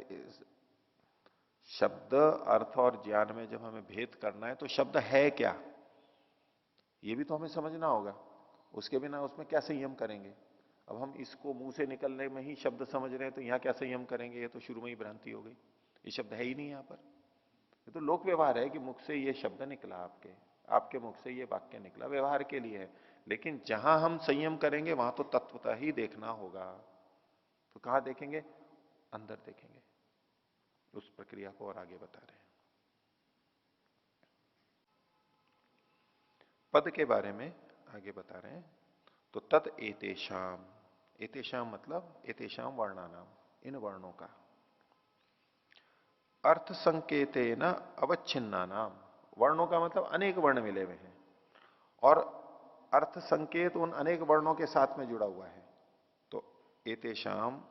शब्द, अर्थ और ज्ञान में जब हमें भेद करना है तो शब्द है क्या, ये भी तो हमें समझना होगा। उसके बिना उसमें क्या संयम करेंगे? अब हम इसको मुंह से निकलने में ही शब्द समझ रहे हैं तो यहां क्या संयम करेंगे? ये तो शुरू में ही भ्रांति हो गई। ये शब्द है ही नहीं यहां पर। ये तो लोक व्यवहार है कि मुख से ये शब्द निकला, आपके मुख से ये वाक्य निकला, व्यवहार के लिए है। लेकिन जहां हम संयम करेंगे वहां तो तत्वतः ही देखना होगा। तो कहां देखेंगे? अंदर देखेंगे। उस प्रक्रिया को और आगे बता रहे हैं। पद के बारे में आगे बता रहे हैं। तो तत् एतेषाम, एतेषाम मतलब एतेषाम वर्णानाम, इन वर्णों का, अर्थ संकेते न अवच्छिन्ना नाम, वर्णों का मतलब अनेक वर्ण मिले हुए हैं और अर्थ संकेत उन अनेक वर्णों के साथ में जुड़ा हुआ है। तो एतेषाम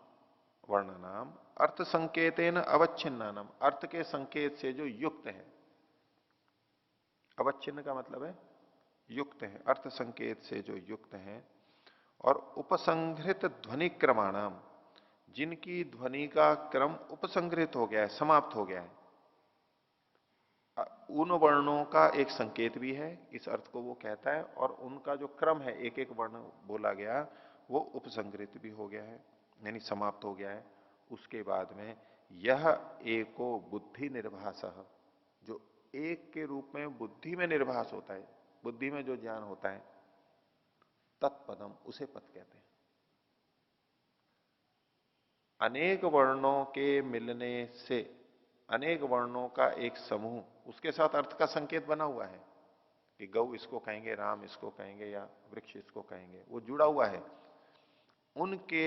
वर्णनाम अर्थ संकेतेन अवच्छिन्नानाम, अर्थ के संकेत से जो युक्त है। अवच्छिन्न का मतलब है युक्त है, अर्थ संकेत से जो युक्त है। और उपसंहृत ध्वनि क्रमाणाम, जिनकी ध्वनि का क्रम उपसंग्रहित हो गया है, समाप्त हो गया है। उन वर्णों का एक संकेत भी है, इस अर्थ को वो कहता है। और उनका जो क्रम है, एक एक वर्ण बोला गया, वो उपसंग्रहित भी हो गया है, यानी समाप्त हो गया है। उसके बाद में यह एको बुद्धि निर्भास, जो एक के रूप में बुद्धि में निर्भास होता है, बुद्धि में जो ज्ञान होता है, तत्पदम, उसे पद कहते हैं। अनेक वर्णों के मिलने से, अनेक वर्णों का एक समूह, उसके साथ अर्थ का संकेत बना हुआ है कि गौ इसको कहेंगे, राम इसको कहेंगे, या वृक्ष इसको कहेंगे, वो जुड़ा हुआ है। उनके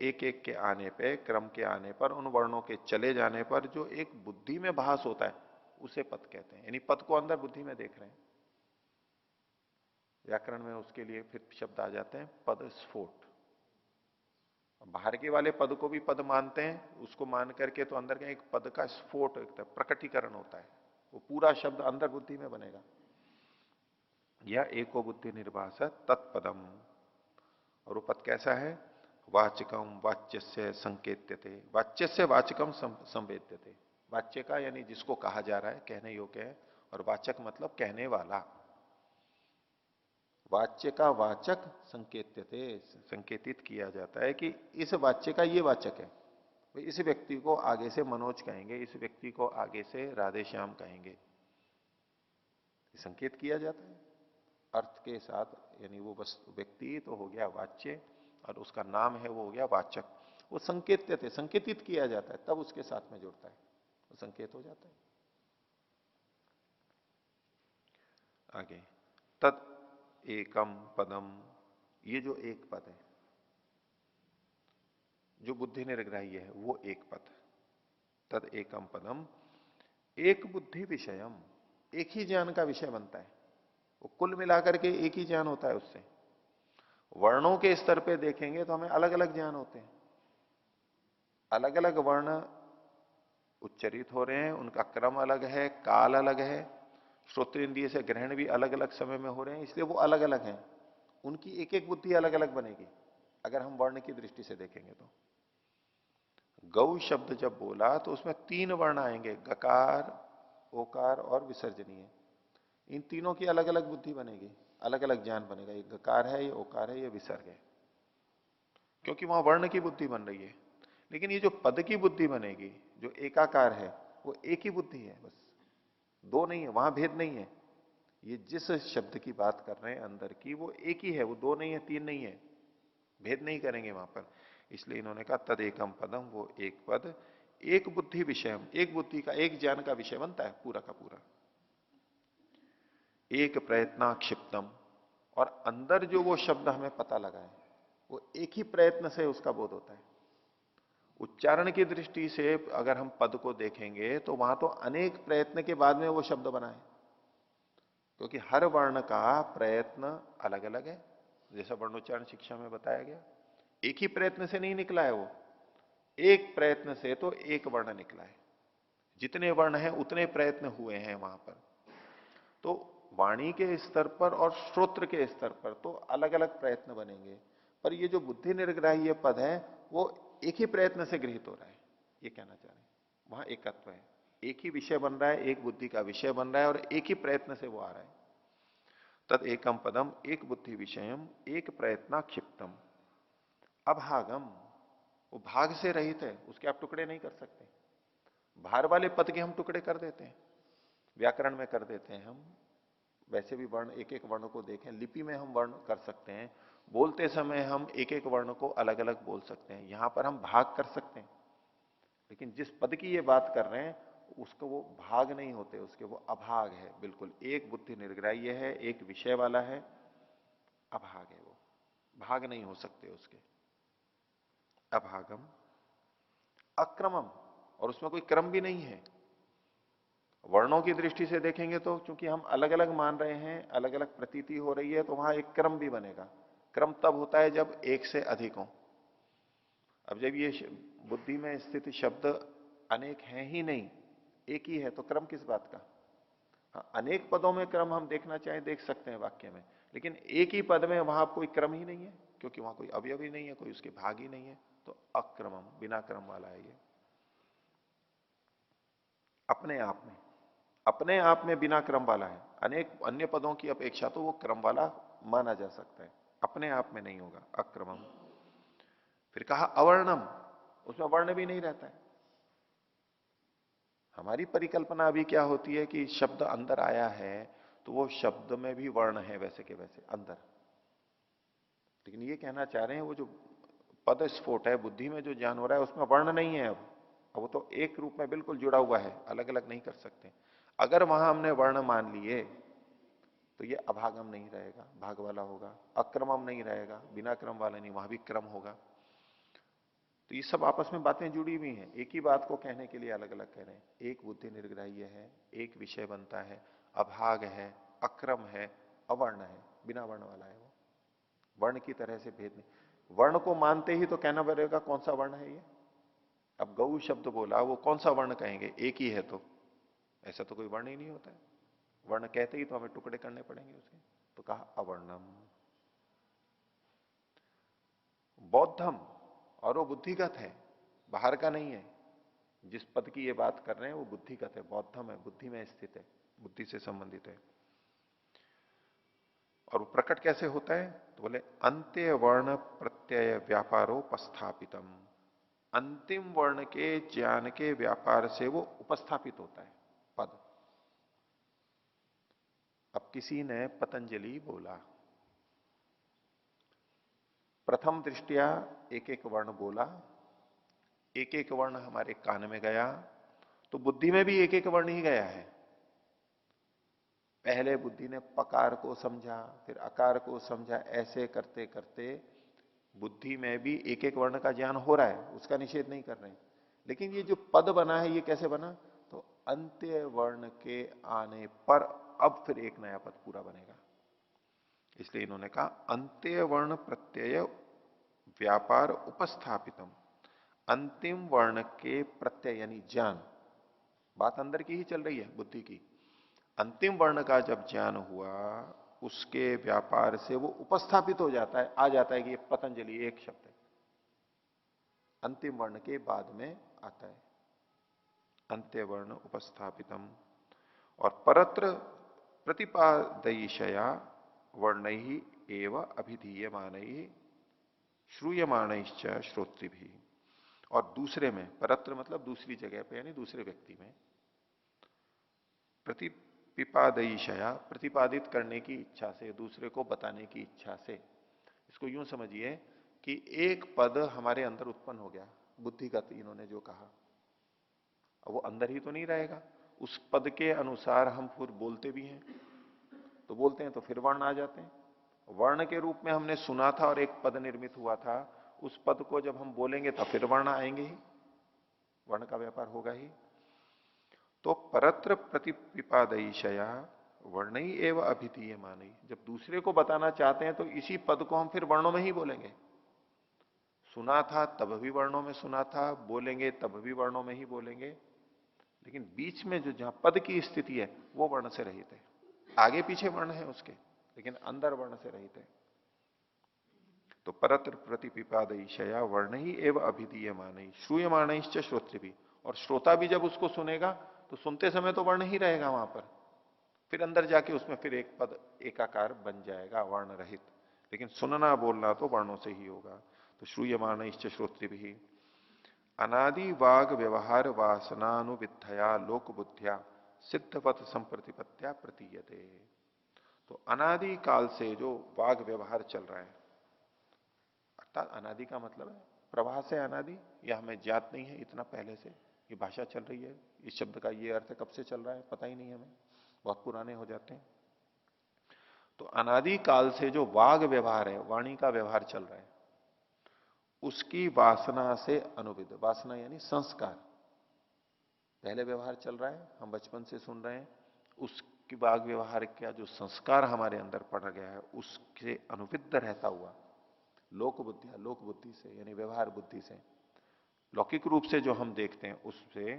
एक एक के आने पे, क्रम के आने पर, उन वर्णों के चले जाने पर जो एक बुद्धि में भास होता है, उसे पद कहते हैं। यानी पद को अंदर बुद्धि में देख रहे हैं। व्याकरण में उसके लिए फिर शब्द आ जाते हैं पद स्फोट। बाहर के वाले पद को भी पद मानते हैं, उसको मान करके तो अंदर का एक पद का स्फोट, प्रकटीकरण होता है, वो पूरा शब्द अंदर बुद्धि में बनेगा। यह एको बुद्धि निर्भास तत्पदम। और वो पद कैसा है? वाचकम वाच्यस्य संकेत्यते, वाच्यस्य वाचकम संवेद्यते। वाच्य का यानी जिसको कहा जा रहा है, कहने योग्य है, और वाचक मतलब कहने वाला। वाच्य का वाचक संकेत्यते, संकेतित किया जाता है कि इस वाच्य का ये वाचक है। इस व्यक्ति को आगे से मनोज कहेंगे, इस व्यक्ति को आगे से राधे श्याम कहेंगे, संकेत किया जाता है अर्थ के साथ। यानी वो बस व्यक्ति तो हो गया वाच्य, और उसका नाम है वो हो गया वाचक। वो संकेत्यते, संकेतित किया जाता है, तब उसके साथ में जुड़ता है, वो संकेत हो जाता है। आगे तद एकम पदम, ये जो एक पद है, जो बुद्धि निर्ग्राह्य है, वो एक पद। तद एकम पदम एक बुद्धि विषयम, एक ही ज्ञान का विषय बनता है। वो कुल मिलाकर के एक ही ज्ञान होता है उससे। वर्णों के स्तर पे देखेंगे तो हमें अलग अलग ज्ञान होते हैं। अलग अलग वर्ण उच्चरित हो रहे हैं, उनका क्रम अलग है, काल अलग है, श्रोत्रेंद्रिय से ग्रहण भी अलग अलग समय में हो रहे हैं, इसलिए वो अलग अलग हैं। उनकी एक एक बुद्धि अलग अलग बनेगी अगर हम वर्ण की दृष्टि से देखेंगे तो। गौ शब्द जब बोला तो उसमें तीन वर्ण आएंगे, गकार, ओकार और विसर्जनीय। इन तीनों की अलग अलग बुद्धि बनेगी, अलग अलग ज्ञान बनेगा। ये गकार है, ये ओकार है, ये विसर्ग है, क्योंकि वहां वर्ण की बुद्धि बन रही है। लेकिन ये जो पद की बुद्धि बनेगी, जो एकाकार है, वो एक ही बुद्धि है, बस दो नहीं है, वहां भेद नहीं है। ये जिस शब्द की बात कर रहे हैं अंदर की, वो एक ही है, वो दो नहीं है, तीन नहीं है, भेद नहीं करेंगे वहां पर। इसलिए इन्होंने कहा तद एकम पदम, वो एक पद एक बुद्धि विषयम, एक बुद्धि का, एक ज्ञान का विषय बनता है पूरा का पूरा। एक प्रयत्न क्षिप्तम, और अंदर जो वो शब्द हमें पता लगा है वो एक ही प्रयत्न से उसका बोध होता है। उच्चारण की दृष्टि से अगर हम पद को देखेंगे तो वहां तो अनेक प्रयत्न के बाद में वो शब्द बना है, क्योंकि हर वर्ण का प्रयत्न अलग अलग है। जैसा वर्णोच्चारण शिक्षा में बताया गया, एक ही प्रयत्न से नहीं निकला है वो, एक प्रयत्न से तो एक वर्ण निकला है। जितने वर्ण हैं उतने प्रयत्न हुए हैं वहां पर। तो वाणी के स्तर पर और श्रोत्र के स्तर पर तो अलग अलग प्रयत्न बनेंगे, पर ये जो बुद्धि निर्ग्राह्य पद है वो एक ही प्रयत्न से गृहित हो रहा है, ये कहना चाह रहे हैं। वहां एकत्व है, एक ही विषय बन रहा है, एक बुद्धि का विषय बन रहा है और एक ही प्रयत्न से वो आ रहा है। तद एकम पदम एक बुद्धि विषयम एक प्रयत्न क्षिप्तम। अभागम, वो भाग से रहित है, उसके आप टुकड़े नहीं कर सकते। भार वाले पद के हम टुकड़े कर देते हैं, व्याकरण में कर देते हैं हम। वैसे भी वर्ण, एक एक वर्ण को देखें, लिपि में हम वर्ण कर सकते हैं, बोलते समय हम एक एक वर्ण को अलग अलग बोल सकते हैं। यहां पर हम भाग कर सकते हैं, लेकिन जिस पद की ये बात कर रहे हैं उसको वो भाग नहीं होते, उसके वो अभाग है। बिल्कुल एक बुद्धि निर्ग्राह्य है, एक विषय वाला है, अभाग है, वो भाग नहीं हो सकते उसके। अभागम अक्रमम, और उसमें कोई क्रम भी नहीं है। वर्णों की दृष्टि से देखेंगे तो चूंकि हम अलग अलग मान रहे हैं, अलग अलग प्रतीति हो रही है, तो वहां एक क्रम भी बनेगा। क्रम तब होता है जब एक से अधिक हो। अब जब ये बुद्धि में स्थित शब्द अनेक हैं ही नहीं, एक ही है, तो क्रम किस बात का? हाँ, अनेक पदों में क्रम हम देखना चाहें देख सकते हैं वाक्य में, लेकिन एक ही पद में वहां कोई क्रम ही नहीं है, क्योंकि वहां कोई अवयव ही नहीं है, कोई उसके भाग ही नहीं है। तो अक्रमम, बिना क्रम वाला है ये। अपने आप में, अपने आप में बिना क्रम वाला है। अनेक अन्य पदों की अपेक्षा तो वो क्रम वाला माना जा सकता है, अपने आप में नहीं होगा अक्रमम। फिर कहा अवर्णम, उसमें वर्ण भी नहीं रहता है। हमारी परिकल्पना अभी क्या होती है कि शब्द अंदर आया है तो वो शब्द में भी वर्ण है वैसे के वैसे अंदर, लेकिन ये कहना चाह रहे हैं वो जो पद स्फोट है, बुद्धि में जो ज्ञान हो रहा है उसमें वर्ण नहीं है। अब वो तो एक रूप में बिल्कुल जुड़ा हुआ है, अलग अलग नहीं कर सकते। अगर वहां हमने वर्ण मान लिए तो ये अभागम नहीं रहेगा, भाग वाला होगा। अक्रमम नहीं रहेगा, बिना क्रम वाला नहीं, वहां भी क्रम होगा। तो ये सब आपस में बातें जुड़ी हुई हैं, एक ही बात को कहने के लिए अलग अलग कह रहे हैं। एक बुद्धि निर्ग्राह्य है, एक विषय बनता है, अभाग है, अक्रम है, अवर्ण है, बिना वर्ण वाला है वो। वर्ण की तरह से भेद नहीं। वर्ण को मानते ही तो कहना पड़ेगा कौन सा वर्ण है ये। अब गौ शब्द बोला, वो कौन सा वर्ण कहेंगे? एक ही है, तो ऐसा तो कोई वर्ण ही नहीं होता है। वर्ण कहते ही तो हमें टुकड़े करने पड़ेंगे उसके। तो कहा अवर्णम। बौद्धम, और वो बुद्धिगत है, बाहर का नहीं है। जिस पद की ये बात कर रहे हैं वो बुद्धिगत है, बौद्धम है, बुद्धि में स्थित है, बुद्धि से संबंधित है। और वो प्रकट कैसे होता है? तो बोले अंत्य वर्ण प्रत्यय व्यापारोपस्थापितम, अंतिम वर्ण के ज्ञान के व्यापार से वो उपस्थापित होता है पद। अब किसी ने पतंजलि बोला, प्रथम दृष्टिया एक एक वर्ण बोला, एक एक वर्ण हमारे कान में गया, तो बुद्धि में भी एक एक वर्ण ही गया है। पहले बुद्धि ने पकार को समझा, फिर अकार को समझा, ऐसे करते करते बुद्धि में भी एक एक वर्ण का ज्ञान हो रहा है, उसका निषेध नहीं कर रहे हैं। लेकिन ये जो पद बना है ये कैसे बना? तो अंत्य वर्ण के आने पर अब फिर एक नया पद पूरा बनेगा। इसलिए इन्होंने कहा अंत्य वर्ण प्रत्यय व्यापार उपस्थापितम, अंतिम वर्ण के प्रत्यय यानी ज्ञान, बात अंदर की ही चल रही है बुद्धि की। अंतिम वर्ण का जब ज्ञान हुआ उसके व्यापार से वो उपस्थापित हो जाता है, आ जाता है कि ये पतंजलि एक शब्द है, अंतिम वर्ण के बाद में आता है अंत्य वर्ण उपस्थापितम। और परत्र प्रतिपादयिषया वर्ण ही एवं अभिधीयमान श्रूयमाण श्रोत्री भी। और दूसरे में, परत्र मतलब दूसरी जगह पे यानी दूसरे व्यक्ति में, प्रतिपादयिषया प्रतिपादित करने की इच्छा से, दूसरे को बताने की इच्छा से। इसको यूं समझिए कि एक पद हमारे अंदर उत्पन्न हो गया, बुद्धिगत इन्होंने जो कहा, अब वो अंदर ही तो नहीं रहेगा, उस पद के अनुसार हम फिर बोलते भी हैं। तो तो बोलते हैं तो फिर वर्ण आ जाते हैं। वर्ण के रूप में हमने सुना था और एक पद निर्मित हुआ था, उस पद को जब हम बोलेंगे तो फिर वर्ण आएंगे ही, वर्ण का व्यापार होगा ही। तो परत्र प्रतिपिपादयिशया वर्ण ही एवं अभिधीय मानी, जब दूसरे को बताना चाहते हैं तो इसी पद को हम फिर वर्णों में ही बोलेंगे। सुना था तब भी वर्णों में सुना था, बोलेंगे तब भी वर्णों में ही बोलेंगे, लेकिन बीच में जो जहां पद की स्थिति है वो वर्ण से रहित है। आगे पीछे वर्ण है उसके, लेकिन अंदर वर्ण से रहित है। तो परत्र प्रतिपिपादयिशया वर्ण ही एवं अभिधीय मानी श्रूयमाणश्च श्रोत्र भी, और श्रोता भी जब उसको सुनेगा तो सुनते समय तो वर्ण ही रहेगा वहां पर, फिर अंदर जाके उसमें फिर एक पद एकाकार बन जाएगा वर्ण रहित, लेकिन सुनना बोलना तो वर्णों से ही होगा। तो श्रूयमाणश्च श्रोत्र भी अनादि वाग व्यवहार वासनानुविद्धया लोक बुद्धिया सिद्धवत संप्रतिपत्या प्रतीयते। तो अनादि काल से जो वाग व्यवहार चल रहा है, अर्थात अनादि का मतलब है प्रवाह से अनादि, यह हमें ज्ञात नहीं है इतना पहले से ये भाषा चल रही है, इस शब्द का ये अर्थ कब से चल रहा है पता ही नहीं हमें, बहुत पुराने हो जाते हैं। तो अनादि काल से जो वाग व्यवहार है, वाणी का व्यवहार चल रहा है, उसकी वासना से अनुविद, वासना यानी संस्कार, पहले व्यवहार चल रहा है, हम बचपन से सुन रहे हैं, उसकी वाग व्यवहार का जो संस्कार हमारे अंदर पड़ गया है उससे अनुविद्ध रहता हुआ लोक बुद्धिया, लोक बुद्धि से यानी व्यवहार बुद्धि से, लौकिक रूप से जो हम देखते हैं उससे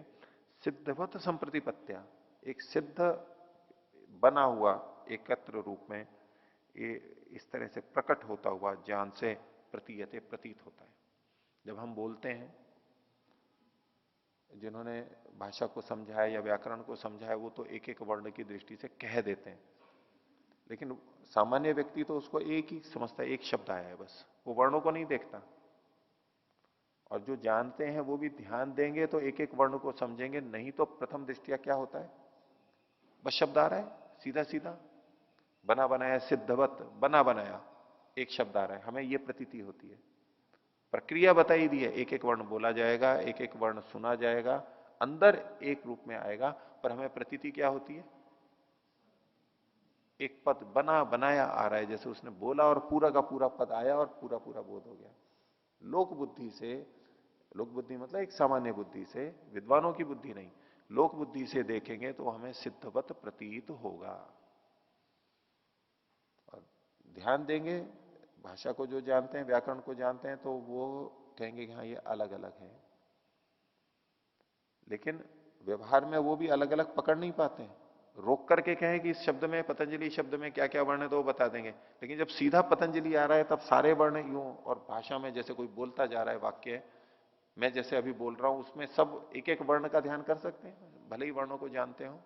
सिद्धवत संप्रतिपत्या, एक सिद्ध बना हुआ एकत्र रूप में ये इस तरह से प्रकट होता हुआ ज्ञान से प्रतीयते प्रतीत होता है। जब हम बोलते हैं, जिन्होंने भाषा को समझा है या व्याकरण को समझा है वो तो एक एक वर्ण की दृष्टि से कह देते हैं, लेकिन सामान्य व्यक्ति तो उसको एक ही समझता है, एक शब्द आया है बस, वो वर्णों को नहीं देखता। और जो जानते हैं वो भी ध्यान देंगे तो एक एक वर्ण को समझेंगे, नहीं तो प्रथम दृष्टिया क्या होता है, बस शब्द आ रहा है सीधा सीधा, बना बनाया, सिद्धवत बना बनाया, एक शब्द आ रहा है, हमें ये प्रतीति होती है। प्रक्रिया बताई दी है, एक एक वर्ण बोला जाएगा, एक एक वर्ण सुना जाएगा, अंदर एक रूप में आएगा, पर हमें प्रतीति क्या होती है, एक पद बना बनाया आ रहा है, जैसे उसने बोला और पूरा का पूरा पद आया और पूरा पूरा बोध हो गया। लोक बुद्धि से, लोक बुद्धि मतलब एक सामान्य बुद्धि से, विद्वानों की बुद्धि नहीं, लोक बुद्धि से देखेंगे तो हमें सिद्धवत प्रतीत होगा। और ध्यान देंगे, भाषा को जो जानते हैं, व्याकरण को जानते हैं, तो वो कहेंगे कि हाँ ये अलग अलग है, लेकिन व्यवहार में वो भी अलग अलग पकड़ नहीं पाते हैं। रोक करके कहें कि इस शब्द में, पतंजलि शब्द में क्या क्या वर्ण है तो वो बता देंगे, लेकिन जब सीधा पतंजलि आ रहा है तब सारे वर्ण यूं, और भाषा में जैसे कोई बोलता जा रहा है वाक्य, मैं जैसे अभी बोल रहा हूं उसमें सब एक एक वर्ण का ध्यान कर सकते हैं, भले ही वर्णों को जानते हो।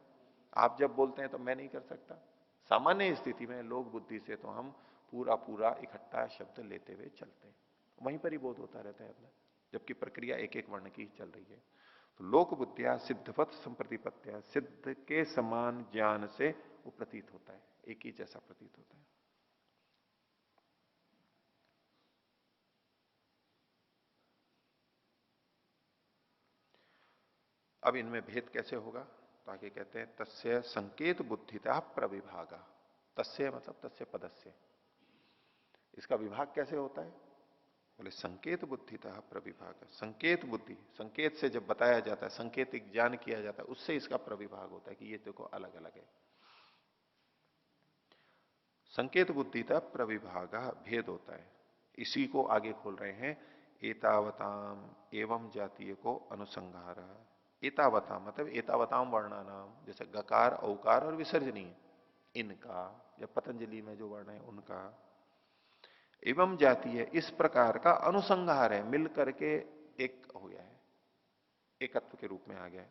आप जब बोलते हैं तो मैं नहीं कर सकता। सामान्य स्थिति में लोक बुद्धि से तो हम पूरा पूरा इकट्ठा शब्द लेते हुए चलते हैं, वहीं पर ही बोध होता रहता है अपना, जबकि प्रक्रिया एक एक वर्ण की चल रही है। तो लोक बुद्धिया सिद्धवत संप्रतिपत्या, सिद्ध के समान ज्ञान से वो प्रतीत होता है, एक ही जैसा प्रतीत होता है। अब इनमें भेद कैसे होगा, तो आगे कहते हैं तस्य संकेत बुद्धिता प्रविभागा, तस्य मतलब तस्य पदस्य, इसका विभाग कैसे होता है, बोले संकेत बुद्धिता प्रविभाग, संकेत बुद्धि, संकेत से जब बताया जाता है, संकेतिक ज्ञान किया जाता है, उससे इसका प्रविभाग होता है कि ये देखो अलग अलग है। संकेत बुद्धिता प्रविभाग भेद होता है, इसी को आगे खोल रहे हैं, एतावताम एवं जातीय को अनुसंहार। एतावता मतलब एतावताम वर्णानाम, जैसे गकार औकार और विसर्जनीय इनका, या पतंजलि में जो वर्ण है उनका, एवं जातीय इस प्रकार का अनुसंहार है, मिल करके एक हो गया है, एकत्व के रूप में आ गया है।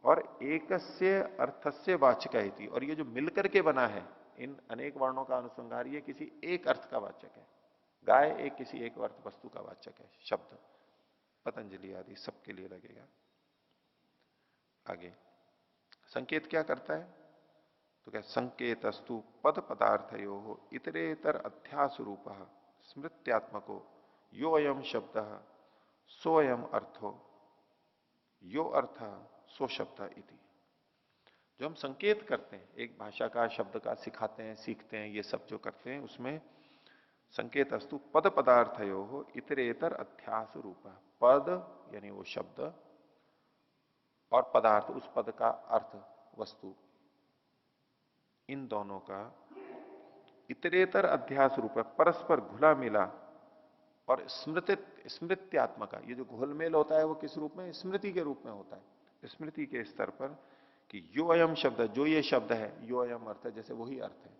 और एकस्य अर्थस्य वाचक, और ये जो मिलकर के बना है इन अनेक वर्णों का अनुसंहार, ये किसी एक अर्थ का वाचक है। गाय एक किसी एक अर्थ वस्तु का वाचक है, शब्द पतंजलि आदि सबके लिए लगेगा। आगे संकेत क्या करता है, तो क्या संकेतस्तु पद पदार्थयो इतरेतर अध्यास रूप स्मृत्यात्मको यो अयम शब्द सोयम अर्थो यो अर्थ सो शब्द इति। जो हम संकेत करते हैं, एक भाषा का शब्द का सिखाते हैं, सीखते हैं, ये सब जो करते हैं उसमें संकेत अस्तु पद पदार्थयो हो इतरेतर अध्यास रूप। पद यानी वो शब्द और पदार्थ उस पद का अर्थ वस्तु, इन दोनों का इतरेतर अध्यास रूप है, परस्पर घुला मिला और स्मृत्यात्मक। ये जो घुलमेल होता है वो किस रूप में? स्मृति के रूप में होता है। स्मृति के स्तर पर कि यो अयम शब्द, जो ये शब्द है, यो अयम अर्थ है, जैसे वही अर्थ है।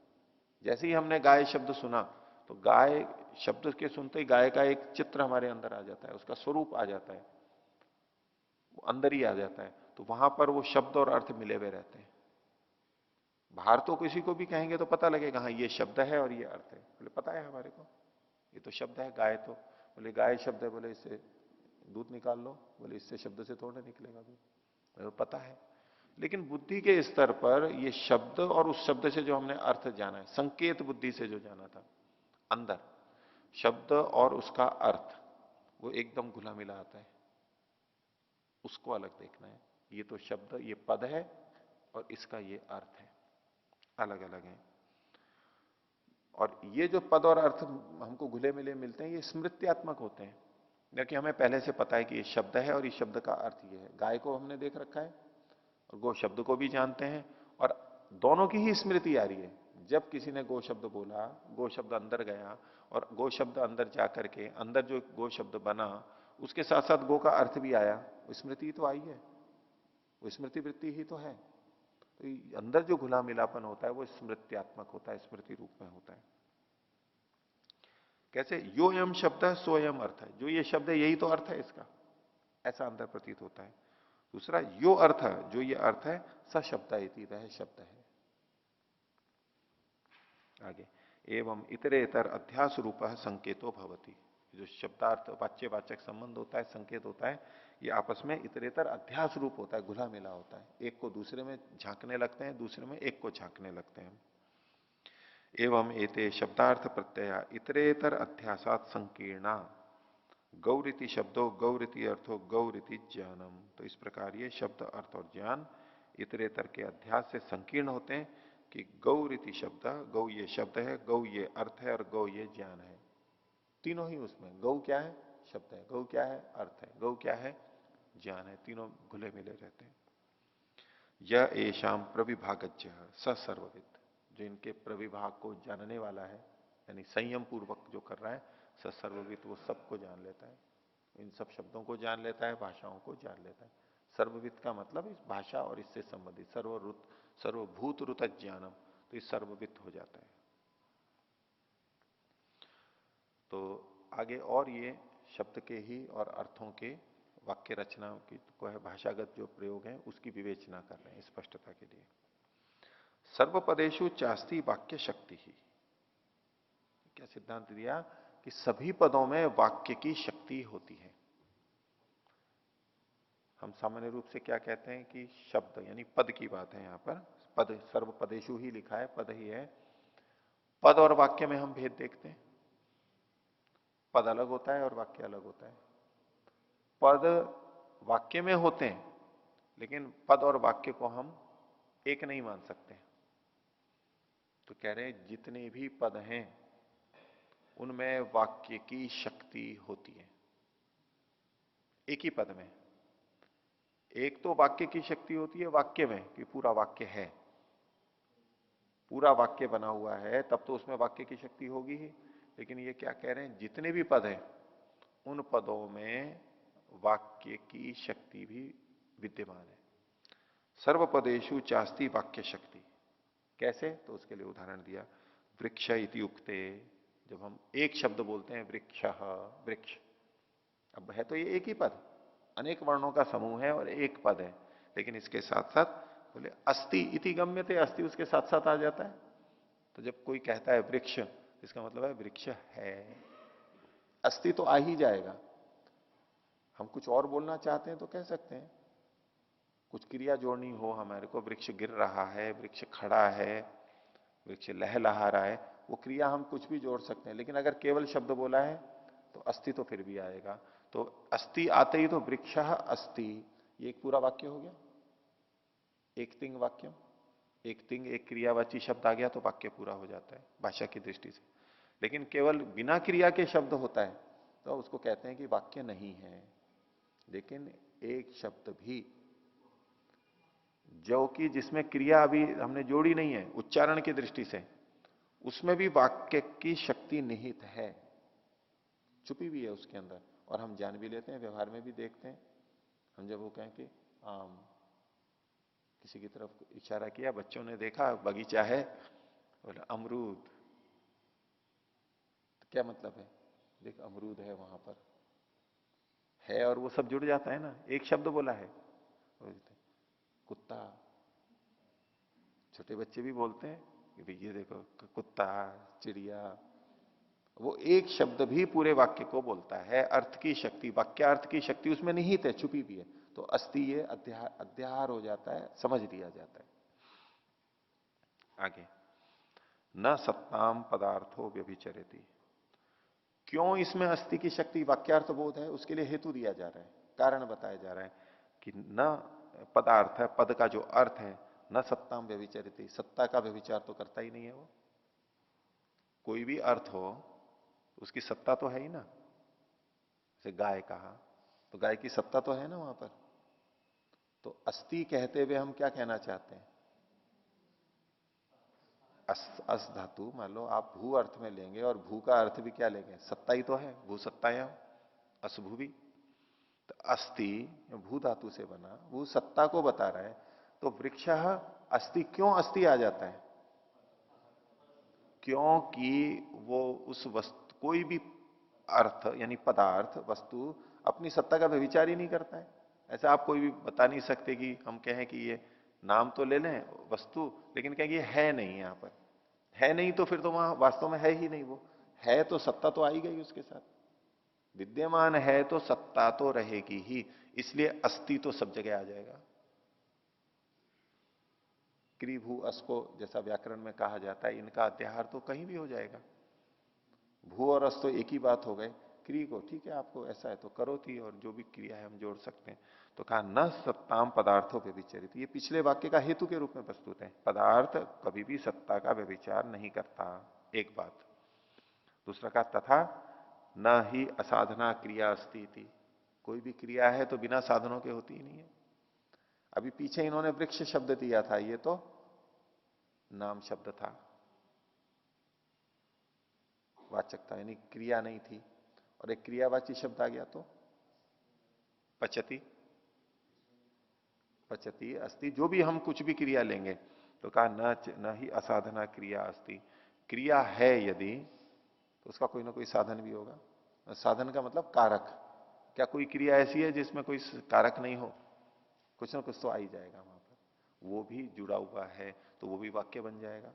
जैसे ही हमने गाय शब्द सुना तो गाय शब्द के सुनते ही गाय का एक चित्र हमारे अंदर आ जाता है, उसका स्वरूप आ जाता है, वो अंदर ही आ जाता है। तो वहां पर वो शब्द और अर्थ मिले हुए रहते हैं। बाहर तो किसी को भी कहेंगे तो पता लगेगा हाँ ये शब्द है और ये अर्थ है, बोले पता है हमारे को, ये तो शब्द है। गाय तो बोले गाय शब्द है, बोले इससे दूध निकाल लो, बोले इससे शब्द से थोड़ा निकलेगा दूध, बोले पता है। लेकिन बुद्धि के स्तर पर ये शब्द और उस शब्द से जो हमने अर्थ जाना है, संकेत बुद्धि से जो जाना था, अंदर शब्द और उसका अर्थ वो एकदम घुला मिला आता है, उसको अलग देखना है। ये तो शब्द, ये पद है और इसका ये अर्थ है, अलग अलग है। और ये जो पद और अर्थ हमको घुले मिले मिलते हैं, ये स्मृत्यात्मक होते हैं, क्योंकि हमें पहले से पता है कि ये शब्द है और इस शब्द का अर्थ ये है। गाय को हमने देख रखा है और गो शब्द को भी जानते हैं, और दोनों की ही स्मृति आ रही है। जब किसी ने गो शब्द बोला, गो शब्द अंदर गया, और गो शब्द अंदर जाकर के अंदर जो गो शब्द बना, उसके साथ साथ गो का अर्थ भी आया, वो स्मृति तो आई है, वो स्मृति वृत्ति ही तो है। तो अंदर जो घुला मिलापन होता है वो स्मृत्यात्मक होता है, स्मृति रूप में होता है। कैसे? यो यम शब्द है सो यम अर्थ है, जो ये शब्द है यही तो अर्थ है इसका, ऐसा अंदर प्रतीत होता है। दूसरा यो अर्थ है, जो ये अर्थ है स शब्द इति, वह शब्द है। आगे एवं इतरेतर अध्यास रूप संकेतो भवति, जो शब्दार्थ वाच्य वाचक संबंध होता है, संकेत होता है, ये आपस में इतरेतर अध्यास रूप होता है, घुला मिला होता है। एक को दूसरे में झांकने लगते हैं, दूसरे में एक को झांकने लगते हैं। एवं एते शब्दार्थ प्रत्यय इतरेतर अध्यासात संकीर्णा गौरीति शब्दों गौरीति अर्थो गौरीति ज्ञानम। तो इस प्रकार ये शब्द अर्थ और ज्ञान इतरेतर के अध्यास से संकीर्ण होते हैं कि गौरीति शब्द, गौ ये शब्द है, गौ ये अर्थ है और गौ ये ज्ञान है। तीनों ही उसमें, गौ क्या है? शब्द है। गौ क्या है? अर्थ है। गौ क्या है? ज्ञान है। तीनों घुले मिले रहते हैं। यह एशाम प्रविभागज्ञ स सर्वविद, जो इनके प्रविभाग को जानने वाला है, यानी संयम पूर्वक जो कर रहा है, स सर्वविद, वो सबको जान लेता है, इन सब शब्दों को जान लेता है, भाषाओं को जान लेता है। सर्वविद का मतलब इस भाषा और इससे संबंधित सर्वभूत रुत ज्ञानम, तो इस सर्वविद हो जाता है। तो आगे और ये शब्द के ही और अर्थों के वाक्य रचना की को है, भाषागत जो प्रयोग है उसकी विवेचना कर रहे हैं स्पष्टता के लिए। सर्वपदेषु चास्ति वाक्य शक्ति ही, क्या सिद्धांत दिया कि सभी पदों में वाक्य की शक्ति होती है। हम सामान्य रूप से क्या कहते हैं कि शब्द यानी पद की बात है, यहां पर पद सर्वपदेषु ही लिखा है, पद ही है। पद और वाक्य में हम भेद देखते हैं, पद अलग होता है और वाक्य अलग होता है। पद वाक्य में होते हैं, लेकिन पद और वाक्य को हम एक नहीं मान सकते। तो कह रहे हैं जितने भी पद हैं उनमें वाक्य की शक्ति होती है, एक ही पद में। एक तो वाक्य की शक्ति होती है वाक्य में कि पूरा वाक्य है, पूरा वाक्य बना हुआ है, तब तो उसमें वाक्य की शक्ति होगी ही। लेकिन ये क्या कह रहे हैं, जितने भी पद हैं उन पदों में वाक्य की शक्ति भी विद्यमान है। सर्वपदेषु चास्ति वाक्य शक्ति। कैसे? तो उसके लिए उदाहरण दिया, वृक्ष इति उक्ते, जब हम एक शब्द बोलते हैं वृक्ष, वृक्ष, अब है तो ये एक ही पद, अनेक वर्णों का समूह है और एक पद है, लेकिन इसके साथ साथ बोले अस्ति इति गम्यते, अस्ति उसके साथ साथ आ जाता है। तो जब कोई कहता है वृक्ष, इसका मतलब है वृक्ष है, अस्ति तो आ ही जाएगा। हम कुछ और बोलना चाहते हैं तो कह सकते हैं, कुछ क्रिया जोड़नी हो हमारे को, वृक्ष गिर रहा है, वृक्ष खड़ा है, वृक्ष लहलहा रहा है, वो क्रिया हम कुछ भी जोड़ सकते हैं। लेकिन अगर केवल शब्द बोला है तो अस्ति तो फिर भी आएगा। तो अस्ति आते ही तो वृक्ष अस्ति, ये एक पूरा वाक्य हो गया, एक तिंग वाक्य। एक तिंग एक क्रियावाची शब्द आ गया तो वाक्य पूरा हो जाता है भाषा की दृष्टि से। लेकिन केवल बिना क्रिया के शब्द होता है तो उसको कहते हैं कि वाक्य नहीं है। लेकिन एक शब्द भी जो कि जिसमें क्रिया अभी हमने जोड़ी नहीं है उच्चारण की दृष्टि से, उसमें भी वाक्य की शक्ति निहित है, छुपी भी है उसके अंदर, और हम जान भी लेते हैं, व्यवहार में भी देखते हैं। हम जब वो कहें कि आम, किसी की तरफ इशारा किया, बच्चों ने देखा बगीचा है, बोला अमरूद, तो क्या मतलब है? देख अमरूद है वहां पर, है और वो सब जुड़ जाता है ना, एक शब्द बोला है। कुत्ता, छोटे बच्चे भी बोलते हैं कि भाई ये देखो कुत्ता, चिड़िया, वो एक शब्द भी पूरे वाक्य को बोलता है। अर्थ की शक्ति, वाक्यार्थ की शक्ति उसमें निहित है, छुपी भी है। तो अस्ति ये अध्याहार हो जाता है, समझ लिया जाता है। आगे, न सत्ताम पदार्थो व्यभिचरेति। क्यों इसमें अस्ति की शक्ति वाक्यार्थ बोध है, उसके लिए हेतु दिया जा रहा है, कारण बताया जा रहा है कि न पदार्थ है, पद का जो अर्थ है, न सत्ताम व्यभिचरित, सत्ता का व्यभिचार तो करता ही नहीं है वो। कोई भी अर्थ हो उसकी सत्ता तो है ही ना। जैसे गाय कहा तो गाय की सत्ता तो है ना वहां पर। तो अस्ति कहते हुए हम क्या कहना चाहते हैं? अस धातु मान लो आप भू अर्थ में लेंगे और भू का अर्थ भी क्या लेंगे? सत्ता ही तो है, भू सत्ता या असभू भी। तो अस्ति भू धातु से बना, भू सत्ता को बता रहा है। तो वृक्ष अस्ति, क्यों अस्ति आ जाता है? क्योंकि वो उस वस्तु, कोई भी अर्थ यानी पदार्थ वस्तु अपनी सत्ता का व्यभिचार ही नहीं करता है। ऐसा आप कोई भी बता नहीं सकते कि हम कहें कि ये नाम तो ले लें वस्तु, लेकिन कहें ये है नहीं, यहां पर है नहीं, तो फिर तो वहां वास्तव में है ही नहीं। वो है तो सत्ता तो आई गई उसके साथ, विद्यमान है तो सत्ता तो रहेगी ही, इसलिए अस्ति तो सब जगह आ जाएगा। क्री भू अस को जैसा व्याकरण में कहा जाता है, इनका अध्याहार तो कहीं भी हो जाएगा। भू और अस तो एक ही बात हो गए। क्री को ठीक है, आपको ऐसा है तो करो थी, और जो भी क्रिया है हम जोड़ सकते हैं। तो कहा न सत्ताम पदार्थों व्यभिचरित, ये पिछले वाक्य का हेतु के रूप में प्रस्तुत है। पदार्थ कभी भी सत्ता का व्यभिचार नहीं करता, एक बात। दूसरा कहा तथा न ही असाधना क्रिया अस्ति थी, कोई भी क्रिया है तो बिना साधनों के होती ही नहीं है। अभी पीछे इन्होंने वृक्ष शब्द दिया था, ये तो नाम शब्द था, वाचकता यानी क्रिया नहीं थी। और एक क्रियावाची शब्द आ गया तो पचती, पचती अस्ति, जो भी हम कुछ भी क्रिया लेंगे तो कहा न ही असाधना क्रिया अस्ति, क्रिया है यदि तो उसका कोई ना कोई साधन भी होगा। साधन का मतलब कारक। क्या कोई क्रिया ऐसी है जिसमें कोई कारक नहीं हो? कुछ ना कुछ तो आ ही जाएगा वहां पर, वो भी जुड़ा हुआ है तो वो भी वाक्य बन जाएगा।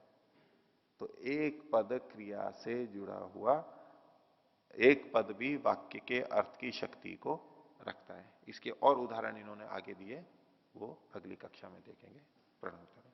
तो एक पद क्रिया से जुड़ा हुआ, एक पद भी वाक्य के अर्थ की शक्ति को रखता है। इसके और उदाहरण इन्होंने आगे दिए, वो अगली कक्षा में देखेंगे। प्रणव करें।